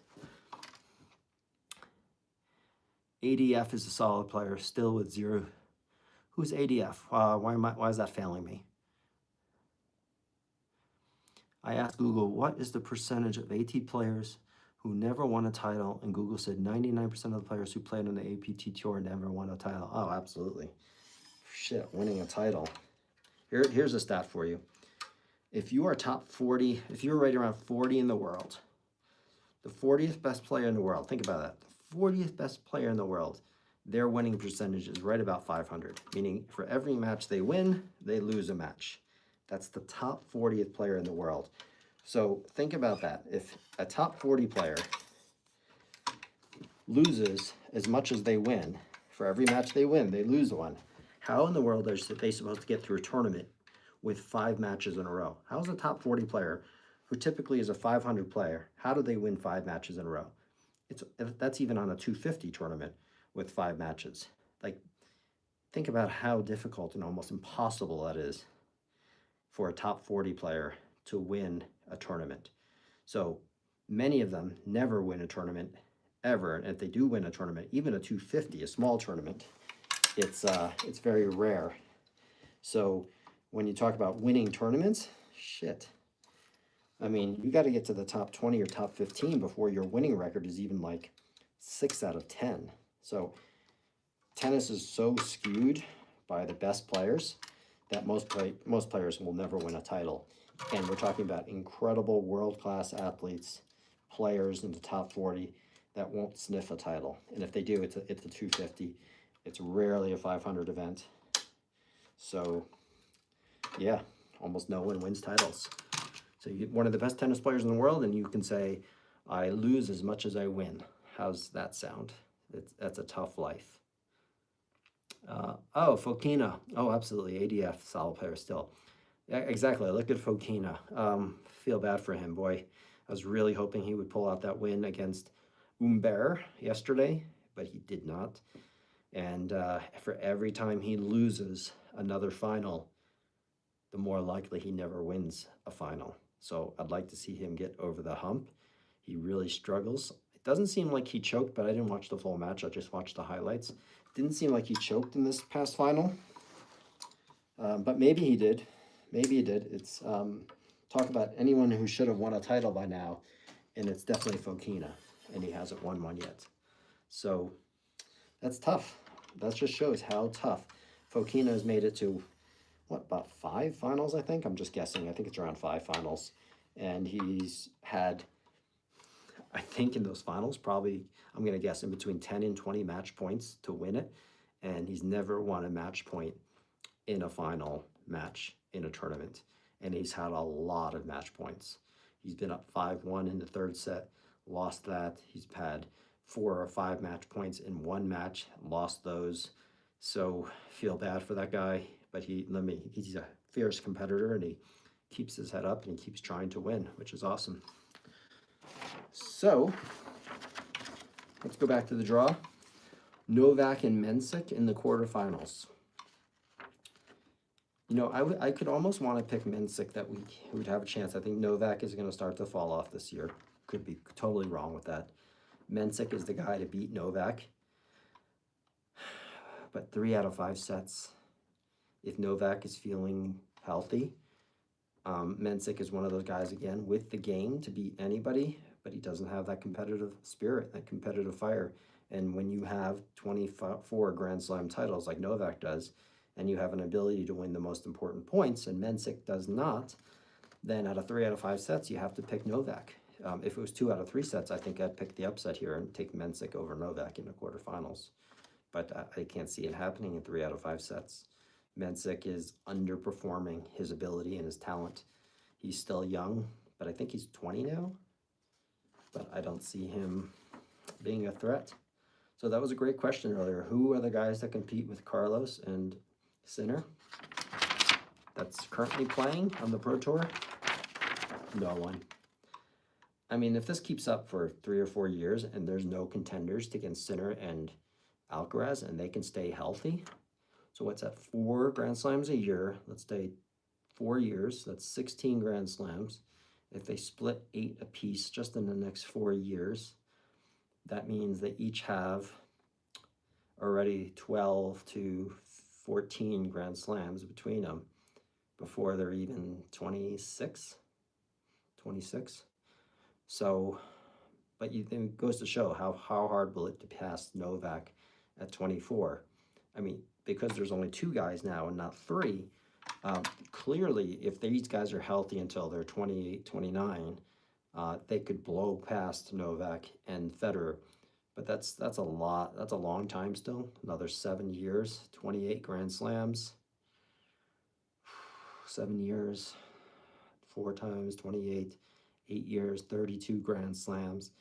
ADF is a solid player, still with 0. Who's ADF? Why is that failing me? I asked Google, what is the percentage of AT players who never won a title? And Google said 99% of the players who played on the APT Tour never won a title. Oh, absolutely. Shit, winning a title. Here's a stat for you. If you are top 40, if you're right around 40 in the world, the 40th best player in the world, think about that. The 40th best player in the world, their winning percentage is right about 500, meaning for every match they win, they lose a match. That's the top 40th player in the world. So think about that. If a top 40 player loses as much as they win, for every match they win, they lose one. How in the world are they supposed to get through a tournament with 5 matches in a row? How is a top 40 player, who typically is a 500 player, how do they win 5 matches in a row? That's even on a 250 tournament with 5 matches. Like, think about how difficult and almost impossible that is for a top 40 player to win a tournament. So many of them never win a tournament ever. And if they do win a tournament, even a 250, a small tournament, it's very rare. So when you talk about winning tournaments, shit. I mean, you got to get to the top 20 or top 15 before your winning record is even like 6 out of 10. So tennis is so skewed by the best players that most players will never win a title. And we're talking about incredible world-class athletes, players in the top 40 that won't sniff a title. And if they do, it's a 250. It's rarely a 500 event. So yeah, almost no one wins titles. So you get one of the best tennis players in the world, and you can say, I lose as much as I win. How's that sound? That's a tough life. Oh, Fokina. Oh, absolutely. ADF, solid player still. Yeah, exactly. Look at Fokina. Feel bad for him, boy. I was really hoping he would pull out that win against Umber yesterday, but he did not. And for every time he loses another final, the more likely he never wins a final. So I'd like to see him get over the hump. He really struggles. It doesn't seem like he choked, but I didn't watch the full match. I just watched the highlights. Didn't seem like he choked in this past final, but maybe he did. Maybe he did. It's talk about anyone who should have won a title by now, and it's definitely Fokina, and he hasn't won one yet. So that's tough. That just shows how tough. Fokina has made it to, what, about 5 finals, I think? I'm just guessing. I think it's around 5 finals. And he's had, I think in those finals, probably, I'm going to guess, in between 10 and 20 match points to win it. And he's never won a match point in a final match in a tournament. And he's had a lot of match points. He's been up 5-1 in the third set, lost that. He's had 4 or 5 match points in one match, lost those. So feel bad for that guy, but he's a fierce competitor, and he keeps his head up and he keeps trying to win, which is awesome. So let's go back to the draw. Novak and Mensik in the quarterfinals. You know, I could almost want to pick Mensik that week, who would have a chance. I think Novak is going to start to fall off this year. Could be totally wrong with that. Mensik is the guy to beat Novak. But 3 out of 5 sets, if Novak is feeling healthy, Mensik is one of those guys, again, with the game to beat anybody, but he doesn't have that competitive spirit, that competitive fire. And when you have 24 Grand Slam titles like Novak does, and you have an ability to win the most important points, and Mensik does not, then out of 3 out of 5 sets, you have to pick Novak. If it was 2 out of 3 sets, I think I'd pick the upset here and take Mensik over Novak in the quarterfinals. But I can't see it happening in 3 out of 5 sets. Mensik is underperforming his ability and his talent. He's still young, but I think he's 20 now. But I don't see him being a threat. So that was a great question earlier. Who are the guys that compete with Carlos and Sinner that's currently playing on the Pro Tour? No one. I mean, if this keeps up for 3 or 4 years and there's no contenders against Sinner and Alcaraz and they can stay healthy, so what's that, 4 Grand Slams a year? Let's say 4 years, that's 16 Grand Slams. If they split 8 apiece just in the next 4 years, that means they each have already 12 to 14 Grand Slams between them before they're even 26. So, but it goes to show how hard will it to pass Novak at 24. I mean, because there's only 2 guys now and not 3, clearly if these guys are healthy until they're 28, 29, they could blow past Novak and Federer. But that's a lot. That's a long time still. Another 7 years, 28 Grand Slams. 7 years, 4 times 28, 8 years, 32 Grand Slams.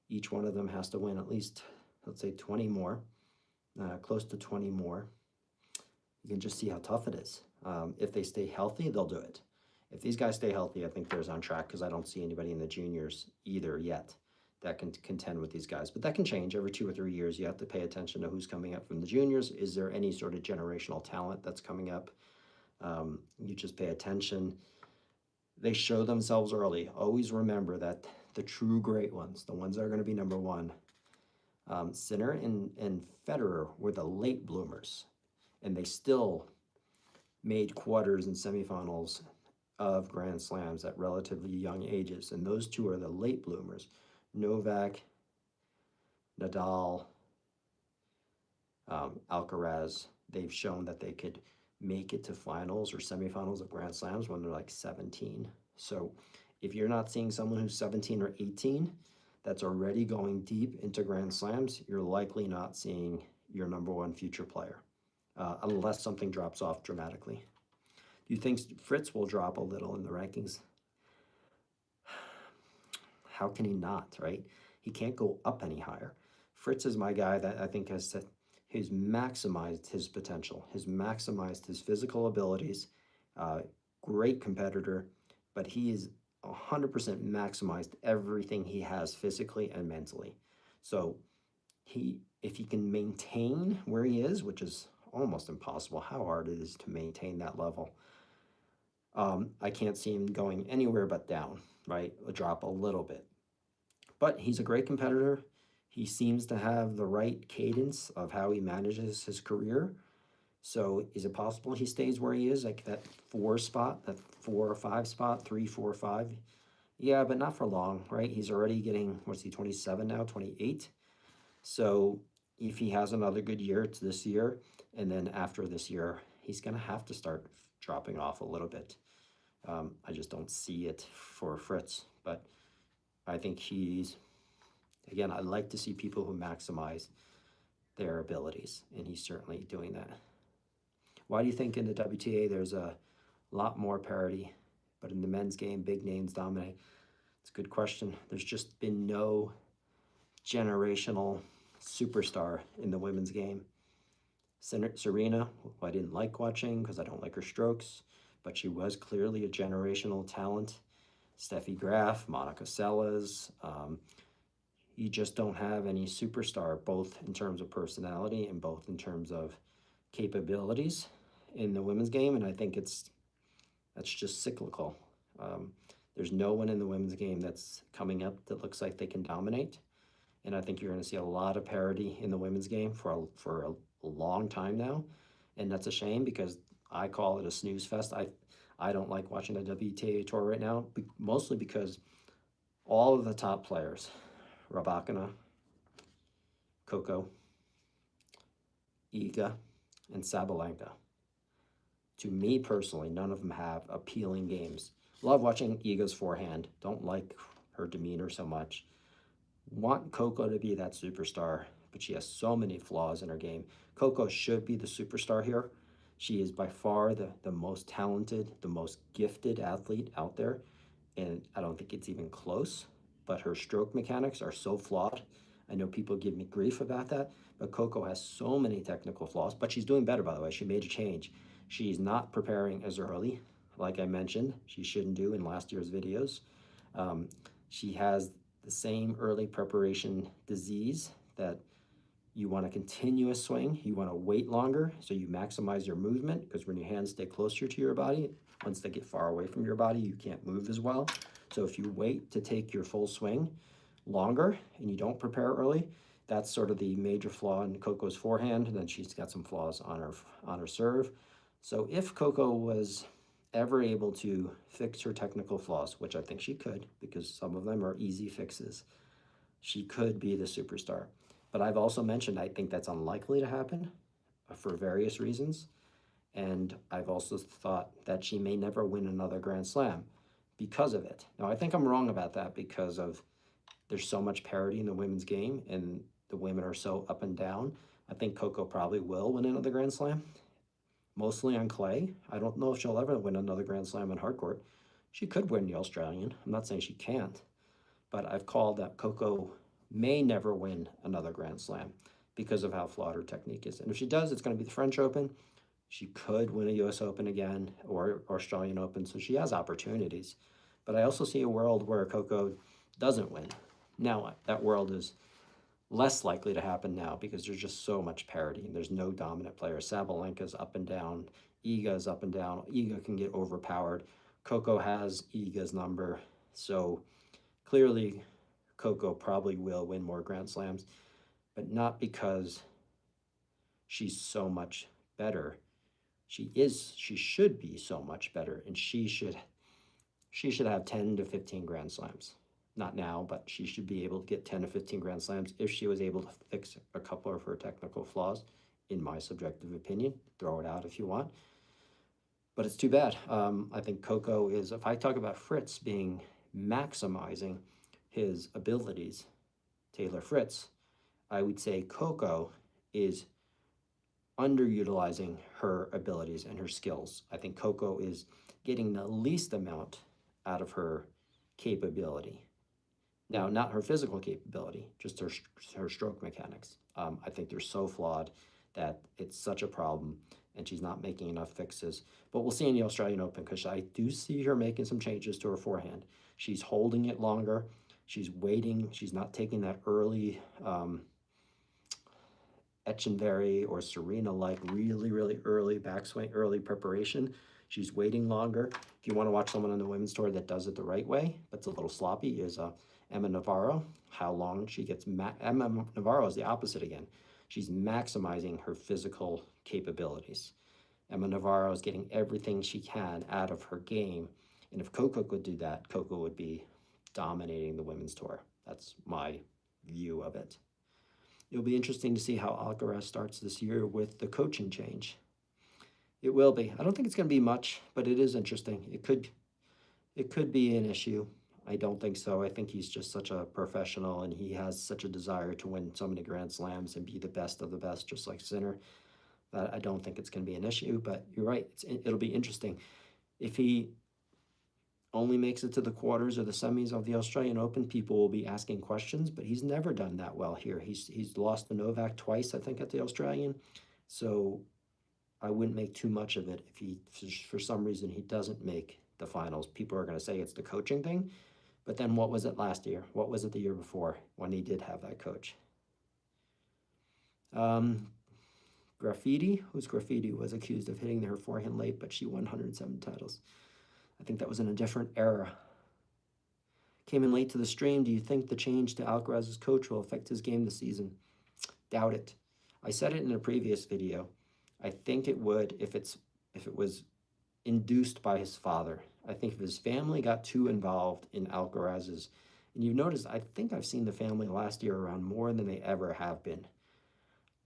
Each one of them has to win at least, let's say, 20 more, close to 20 more. You can just see how tough it is. If they stay healthy, they'll do it. If these guys stay healthy, I think they're on track, because I don't see anybody in the juniors either yet that can contend with these guys. But that can change every 2 or 3 years. You have to pay attention to who's coming up from the juniors. Is there any sort of generational talent that's coming up? You just pay attention. They show themselves early. Always remember that the true great ones, the ones that are going to be number 1, Sinner and Federer were the late bloomers, and they still made quarters and semifinals of Grand Slams at relatively young ages. And those 2 are the late bloomers. Novak, Nadal, Alcaraz, they've shown that they could make it to finals or semifinals of Grand Slams when they're like 17. So if you're not seeing someone who's 17 or 18 that's already going deep into Grand Slams, you're likely not seeing your number 1 future player, unless something drops off dramatically. Do you think Fritz will drop a little in the rankings? How can he not, right? He can't go up any higher. Fritz is my guy that I think has He's maximized his potential, has maximized his physical abilities. Great competitor, but he is 100% maximized everything he has physically and mentally. So if he can maintain where he is, which is almost impossible, how hard it is to maintain that level. I can't see him going anywhere but down, right? A drop a little bit. But he's a great competitor. He seems to have the right cadence of how he manages his career. So is it possible he stays where he is, like that 4 spot, that 4 or 5 spot, 3, 4, 5? Yeah, but not for long, right? He's already getting, what's he, 27 now, 28? So if he has another good year, it's this year, and then after this year, he's going to have to start dropping off a little bit. I just don't see it for Fritz, but I think again, I like to see people who maximize their abilities, and he's certainly doing that. Why do you think in the WTA there's a lot more parity, but in the men's game, big names dominate? It's a good question. There's just been no generational superstar in the women's game. Serena, who I didn't like watching because I don't like her strokes, but she was clearly a generational talent. Steffi Graf, Monica Seles. You just don't have any superstar, both in terms of personality and both in terms of capabilities in the women's game, and I think that's just cyclical. There's no one in the women's game that's coming up that looks like they can dominate, and I think you're going to see a lot of parity in the women's game for a long time now, and that's a shame because I call it a snooze fest. I don't like watching the WTA Tour right now, mostly because all of the top players, Rybakina, Coco, Iga, and Sabalenka, to me personally, none of them have appealing games. Love watching Iga's forehand. Don't like her demeanor so much. Want Coco to be that superstar, but she has so many flaws in her game. Coco should be the superstar here. She is by far the most talented, the most gifted athlete out there, and I don't think it's even close, but her stroke mechanics are so flawed. I know people give me grief about that, but Coco has so many technical flaws, but she's doing better, by the way. She made a change. She's not preparing as early, like I mentioned. She shouldn't do in last year's videos. She has the same early preparation disease that you want a continuous swing. You want to wait longer, so you maximize your movement, because when your hands stay closer to your body, once they get far away from your body, you can't move as well. So if you wait to take your full swing longer and you don't prepare early, that's sort of the major flaw in Coco's forehand. And then she's got some flaws on her serve. So if Coco was ever able to fix her technical flaws, which I think she could, because some of them are easy fixes, she could be the superstar. But I've also mentioned I think that's unlikely to happen for various reasons. And I've also thought that she may never win another Grand Slam because of it. Now, I think I'm wrong about that because there's so much parity in the women's game and the women are so up and down. I think Coco probably will win another Grand Slam, mostly on clay. I don't know if she'll ever win another Grand Slam on hardcourt. She could win the Australian. I'm not saying she can't, but I've called that Coco may never win another Grand Slam because of how flawed her technique is. And if she does, it's going to be the French Open. She could win a US Open again or Australian Open, so she has opportunities. But I also see a world where Coco doesn't win. Now, that world is less likely to happen now because there's just so much parity and there's no dominant player. Sabalenka's up and down. Iga's up and down. Iga can get overpowered. Coco has Iga's number. So clearly, Coco probably will win more Grand Slams, but not because she's so much better. She should be so much better, and she should have 10 to 15 Grand Slams. Not now, but she should be able to get 10 to 15 Grand Slams if she was able to fix a couple of her technical flaws, in my subjective opinion. Throw it out if you want. But it's too bad. I think Coco is, if I talk about Fritz being maximizing his abilities, Taylor Fritz, I would say Coco is underutilizing her abilities and her skills. I think Coco is getting the least amount out of her capability. Now, not her physical capability, just her stroke mechanics. I think they're so flawed that it's such a problem and she's not making enough fixes. But we'll see in the Australian Open, because I do see her making some changes to her forehand. She's holding it longer. She's waiting. She's not taking that early Echenberry or Serena-like really early backswing, early preparation. She's waiting longer. If you want to watch someone on the women's tour that does it the right way, but it's a little sloppy, is Emma Navarro. How long she gets, Emma Navarro is the opposite again. She's maximizing her physical capabilities. Emma Navarro is getting everything she can out of her game. And if Coco could do that, Coco would be dominating the women's tour. That's my view of it. It'll be interesting to see how Alcaraz starts this year with the coaching change. It will be. I don't think it's going to be much, but it is interesting. It could be an issue. I don't think so. I think he's just such a professional, and he has such a desire to win so many Grand Slams and be the best of the best, just like Sinner, that I don't think it's going to be an issue. But you're right. It'll be interesting. If he only makes it to the quarters or the semis of the Australian Open, people will be asking questions, but he's never done that well here. He's lost to Novak twice, I think, at the Australian. So I wouldn't make too much of it if he, for some reason, he doesn't make the finals. People are going to say it's the coaching thing, but then what was it last year? What was it the year before when he did have that coach? Graffiti, who's Graffiti, was accused of hitting her forehand late, but she won 107 titles. I think that was in a different era. Came in late to the stream. Do you think the change to Alcaraz's coach will affect his game this season? Doubt it. I said it in a previous video. I think it would if it was induced by his father. I think if his family got too involved in Alcaraz's, and you've noticed, I think I've seen the family last year around more than they ever have been.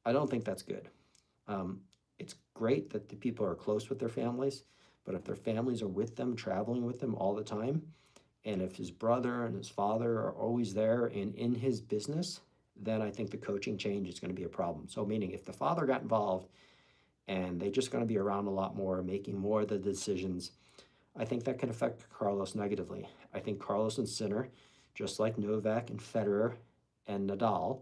I don't think that's good. It's great that the people are close with their families, but if their families are with them, traveling with them all the time, and if his brother and his father are always there and in his business, then I think the coaching change is going to be a problem. So meaning if the father got involved and they're just going to be around a lot more, making more of the decisions, I think that could affect Carlos negatively. I think Carlos and Sinner, just like Novak and Federer and Nadal,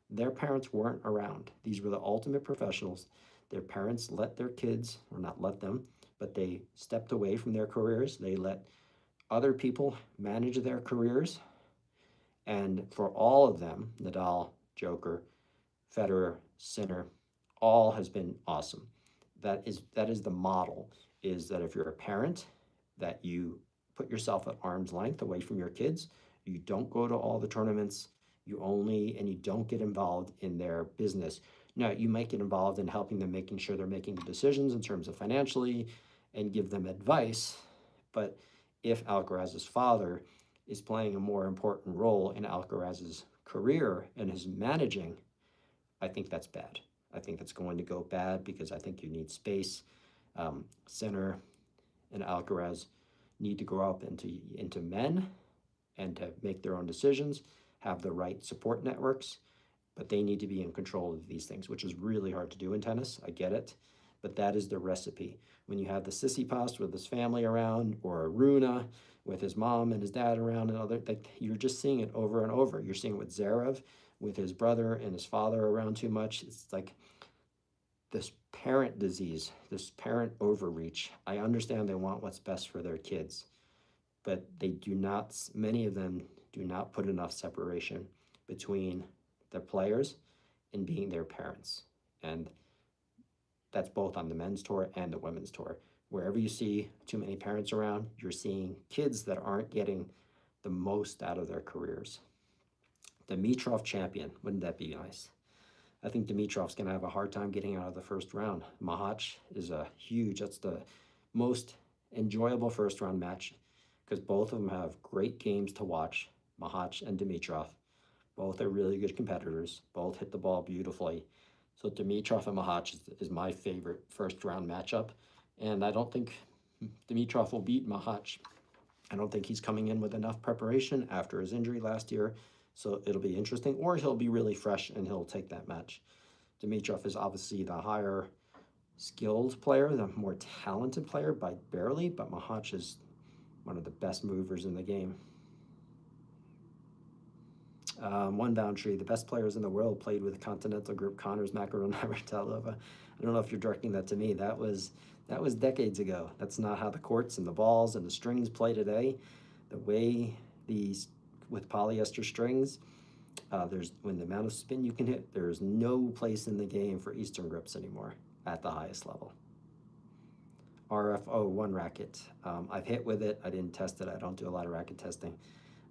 their parents weren't around. These were the ultimate professionals. Their parents let their kids, or not let them, but they stepped away from their careers. They let other people manage their careers. And for all of them, Nadal, Joker, Federer, Sinner, all has been awesome. That is the model, is that if you're a parent, that you put yourself at arm's length away from your kids. You don't go to all the tournaments. And you don't get involved in their business. No, you might get involved in helping them, making sure they're making decisions in terms of financially and give them advice. But if Alcaraz's father is playing a more important role in Alcaraz's career and his managing, I think that's bad. I think that's going to go bad because I think you need space. Sinner and Alcaraz need to grow up into men and to make their own decisions, have the right support networks, but they need to be in control of these things, which is really hard to do in tennis. I get it, but that is the recipe. When you have the Tsitsipas with his family around, or a Runa with his mom and his dad around, and other, like, you're just seeing it over and over. You're seeing it with Zverev, with his brother and his father around too much. It's like this parent disease, this parent overreach. I understand they want what's best for their kids, but they do not, many of them do not put enough separation between the players and being their parents. And that's both on the men's tour and the women's tour. Wherever you see too many parents around, you're seeing kids that aren't getting the most out of their careers. Dimitrov champion, wouldn't that be nice? I think Dimitrov's going to have a hard time getting out of the first round. Mahac is that's the most enjoyable first round match because both of them have great games to watch. Mahac and Dimitrov, both are really good competitors. Both hit the ball beautifully. So Dimitrov and Mahac is my favorite first round matchup. And I don't think Dimitrov will beat Mahac. I don't think he's coming in with enough preparation after his injury last year. So it'll be interesting. Or he'll be really fresh and he'll take that match. Dimitrov is obviously the higher skilled player, the more talented player by barely, but Mahac is one of the best movers in the game. One boundary, the best players in the world played with a continental group, Connors, Macaron, Navratilova. I don't know if you're directing that to me. That was decades ago. That's not how the courts and the balls and the strings play today. The way these, with polyester strings, when the amount of spin you can hit, there's no place in the game for Eastern grips anymore at the highest level. RF01 racket. I've hit with it. I didn't test it. I don't do a lot of racket testing.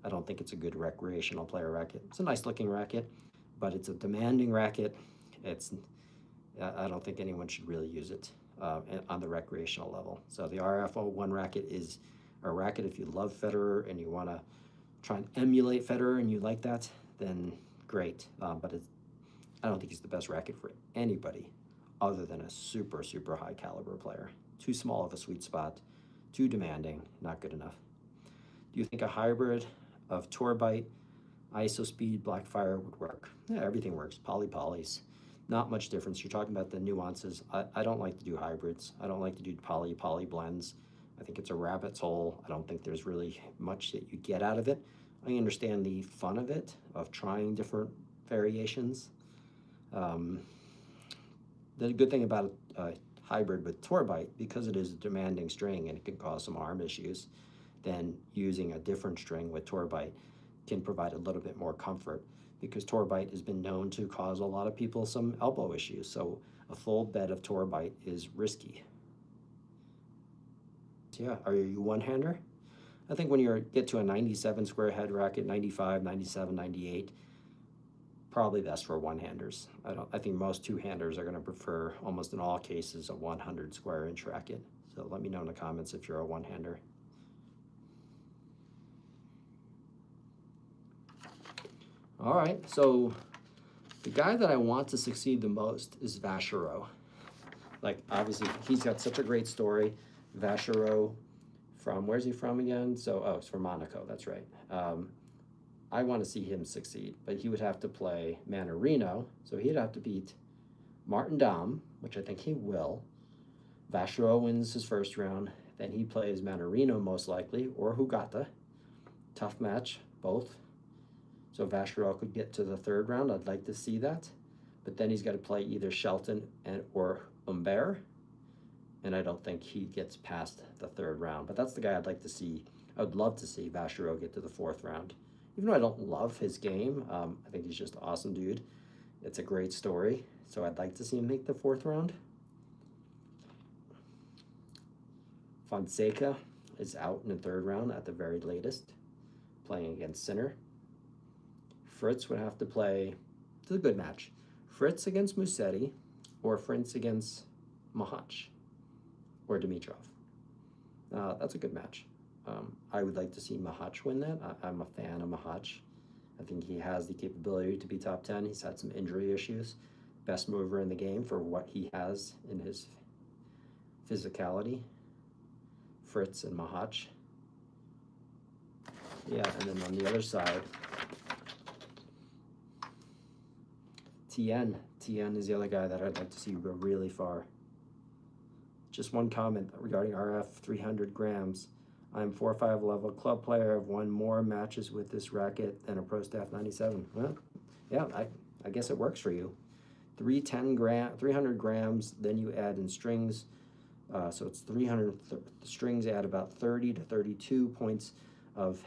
I don't think it's a good recreational player racket. It's a nice looking racket, but it's a demanding racket. I don't think anyone should really use it on the recreational level. So the RF01 racket is a racket if you love Federer and you want to try and emulate Federer and you like that, then great. But I don't think it's the best racket for anybody other than a super, super high caliber player. Too small of a sweet spot, too demanding, not good enough. Do you think a hybrid of Torbite, IsoSpeed, Blackfire would work? Yeah, everything works. Polys. Not much difference. You're talking about the nuances. I don't like to do hybrids. I don't like to do poly blends. I think it's a rabbit's hole. I don't think there's really much that you get out of it. I understand the fun of it, of trying different variations. The good thing about a hybrid with Torbite, because it is a demanding string and it can cause some arm issues, then using a different string with Torbite can provide a little bit more comfort, because Torbite has been known to cause a lot of people some elbow issues. So a full bed of Torbite is risky. So yeah, are you one-hander? I think when you get to a 97 square head racket, 95, 97, 98, probably best for one-handers. I think most two-handers are going to prefer, almost in all cases, a 100 square inch racket. So let me know in the comments if you're a one-hander. All right, so the guy that I want to succeed the most is Vachereau. Like, obviously, he's got such a great story. Vachereau, where's he from again? So, it's from Monaco, that's right. I want to see him succeed, but he would have to play Mannarino, so he'd have to beat Martin Damm, which I think he will. Vachereau wins his first round, then he plays Mannarino most likely, or Hugata. Tough match, both. So Vachereau could get to the third round. I'd like to see that. But then he's got to play either Shelton or Humbert, and I don't think he gets past the third round. But that's the guy I'd like to see. I would love to see Vachereau get to the fourth round. Even though I don't love his game, I think he's just an awesome dude. It's a great story, so I'd like to see him make the fourth round. Fonseca is out in the third round at the very latest, playing against Sinner. Fritz would have to play, it's a good match, Fritz against Musetti, or Fritz against Mahach, or Dimitrov. That's a good match. I would like to see Mahach win that. I'm a fan of Mahach. I think he has the capability to be top 10. He's had some injury issues. Best mover in the game for what he has in his physicality. Fritz and Mahach. Yeah, and then on the other side, Tien is the other guy that I'd like to see go really far. Just one comment regarding RF 300 grams. I'm 4-5 level club player. I've won more matches with this racket than a Pro Staff 97. Well, yeah, I guess it works for you. 300 grams, then you add in strings. So it's 300 strings, add about 30 to 32 points of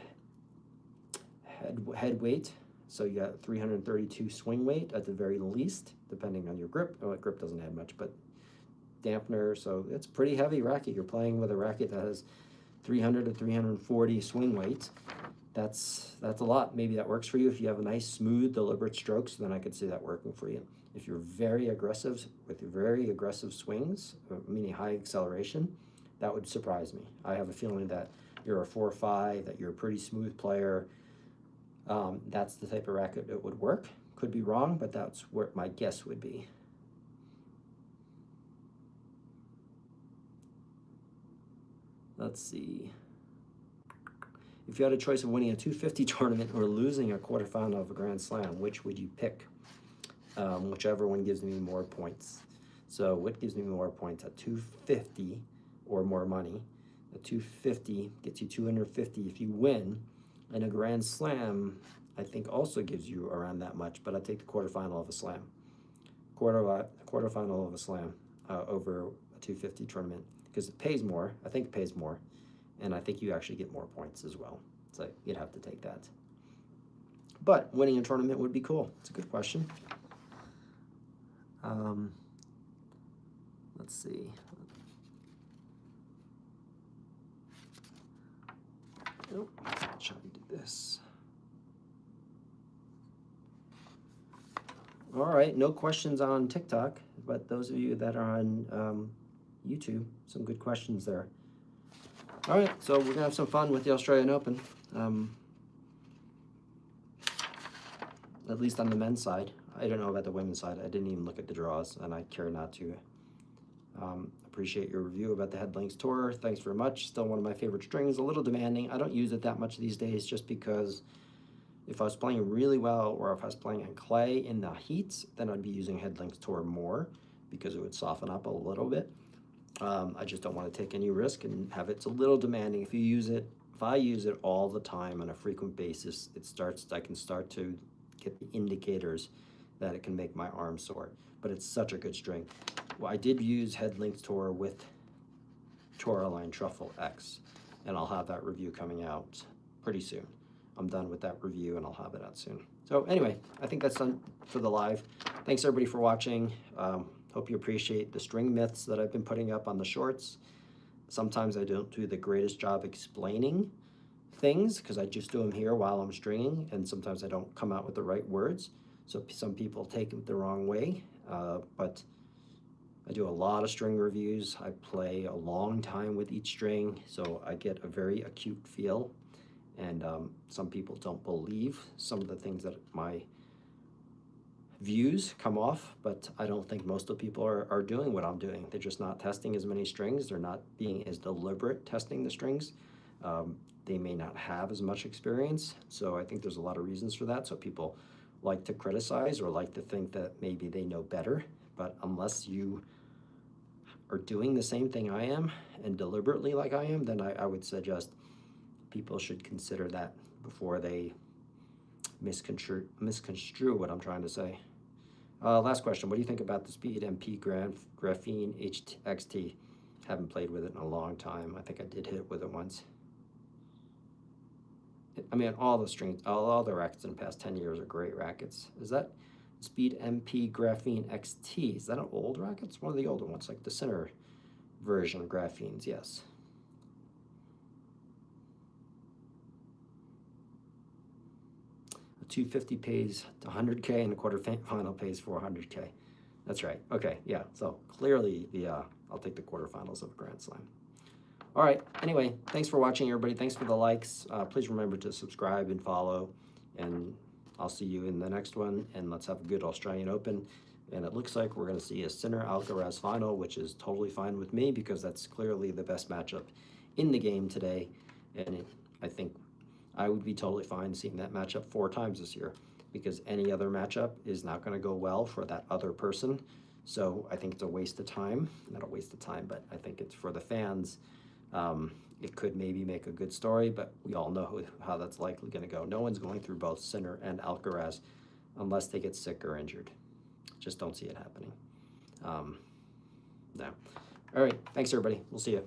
head weight. So you got 332 swing weight at the very least, depending on your grip. Oh, grip doesn't add much, but dampener. So it's a pretty heavy racket. You're playing with a racket that has 300 to 340 swing weight. That's a lot. Maybe that works for you. If you have a nice, smooth, deliberate strokes, then I could see that working for you. If you're very aggressive with very aggressive swings, meaning high acceleration, that would surprise me. I have a feeling that you're a 4-5, that you're a pretty smooth player. That's the type of racket that would work. Could be wrong, but that's what my guess would be. Let's see. If you had a choice of winning a 250 tournament or losing a quarterfinal of a Grand Slam, which would you pick? Whichever one gives me more points. So what gives me more points? At 250 or more money. A 250 gets you 250 if you win. And a Grand Slam, I think also gives you around that much, but I take the quarterfinal of a slam. Quarterfinal of a slam over a 250 tournament, because it pays more. I think it pays more, and I think you actually get more points as well. So you'd have to take that. But winning a tournament would be cool. It's a good question. Let's see. Nope. Try to do this. All right, no questions on TikTok, but those of you that are on YouTube, some good questions there. All right, so we're gonna have some fun with the Australian Open, at least on the men's side. I don't know about the women's side. I didn't even look at the draws, and I care not to. Appreciate your review about the Headlinks Tour. Thanks very much. Still one of my favorite strings. A little demanding. I don't use it that much these days, just because if I was playing really well, or if I was playing on clay in the heats, then I'd be using Headlinks Tour more, because it would soften up a little bit. I just don't want to take any risk and have it's a little demanding. If I use it all the time on a frequent basis, I can start to get the indicators that it can make my arm sore. But it's such a good string. Well, I did use Headlinks Tour with Touraline Truffle X, and I'll have that review coming out pretty soon. I'm done with that review, and I'll have it out soon. So anyway, I think that's done for the live. Thanks everybody for watching. Hope you appreciate the string myths that I've been putting up on the shorts. Sometimes I don't do the greatest job explaining things, because I just do them here while I'm stringing, and sometimes I don't come out with the right words. So some people take it the wrong way, but I do a lot of string reviews. I play a long time with each string, so I get a very acute feel. And some people don't believe some of the things that my views come off, but I don't think most of the people are doing what I'm doing. They're just not testing as many strings. They're not being as deliberate testing the strings. They may not have as much experience. So I think there's a lot of reasons for that. So people like to criticize, or like to think that maybe they know better. But unless you are doing the same thing I am, and deliberately like I am, then I would suggest people should consider that before they misconstrue what I'm trying to say. Last question, what do you think about the Speed MP Graphene XT? Haven't played with it in a long time. I think I did hit it with it once. I mean, all the strings, all the rackets in the past 10 years are great rackets. Is that Speed MP Graphene XT? Is that an old racket? It's one of the older ones, like the center version Graphenes, yes. A 250 pays 100K, and a quarterfinal pays 400K. That's right. Okay, yeah. So clearly, I'll take the quarterfinals of a Grand Slam. All right. Anyway, thanks for watching, everybody. Thanks for the likes. Please remember to subscribe and follow, and I'll see you in the next one. And let's have a good Australian Open. And it looks like we're going to see a Sinner Alcaraz final, which is totally fine with me, because that's clearly the best matchup in the game today. And I think I would be totally fine seeing that matchup 4 times this year, because any other matchup is not going to go well for that other person. So I think it's a waste of time. Not a waste of time, but I think it's for the fans. It could maybe make a good story, but we all know how that's likely going to go. No one's going through both Sinner and Alcaraz unless they get sick or injured. Just don't see it happening. No. All right. Thanks, everybody. We'll see you.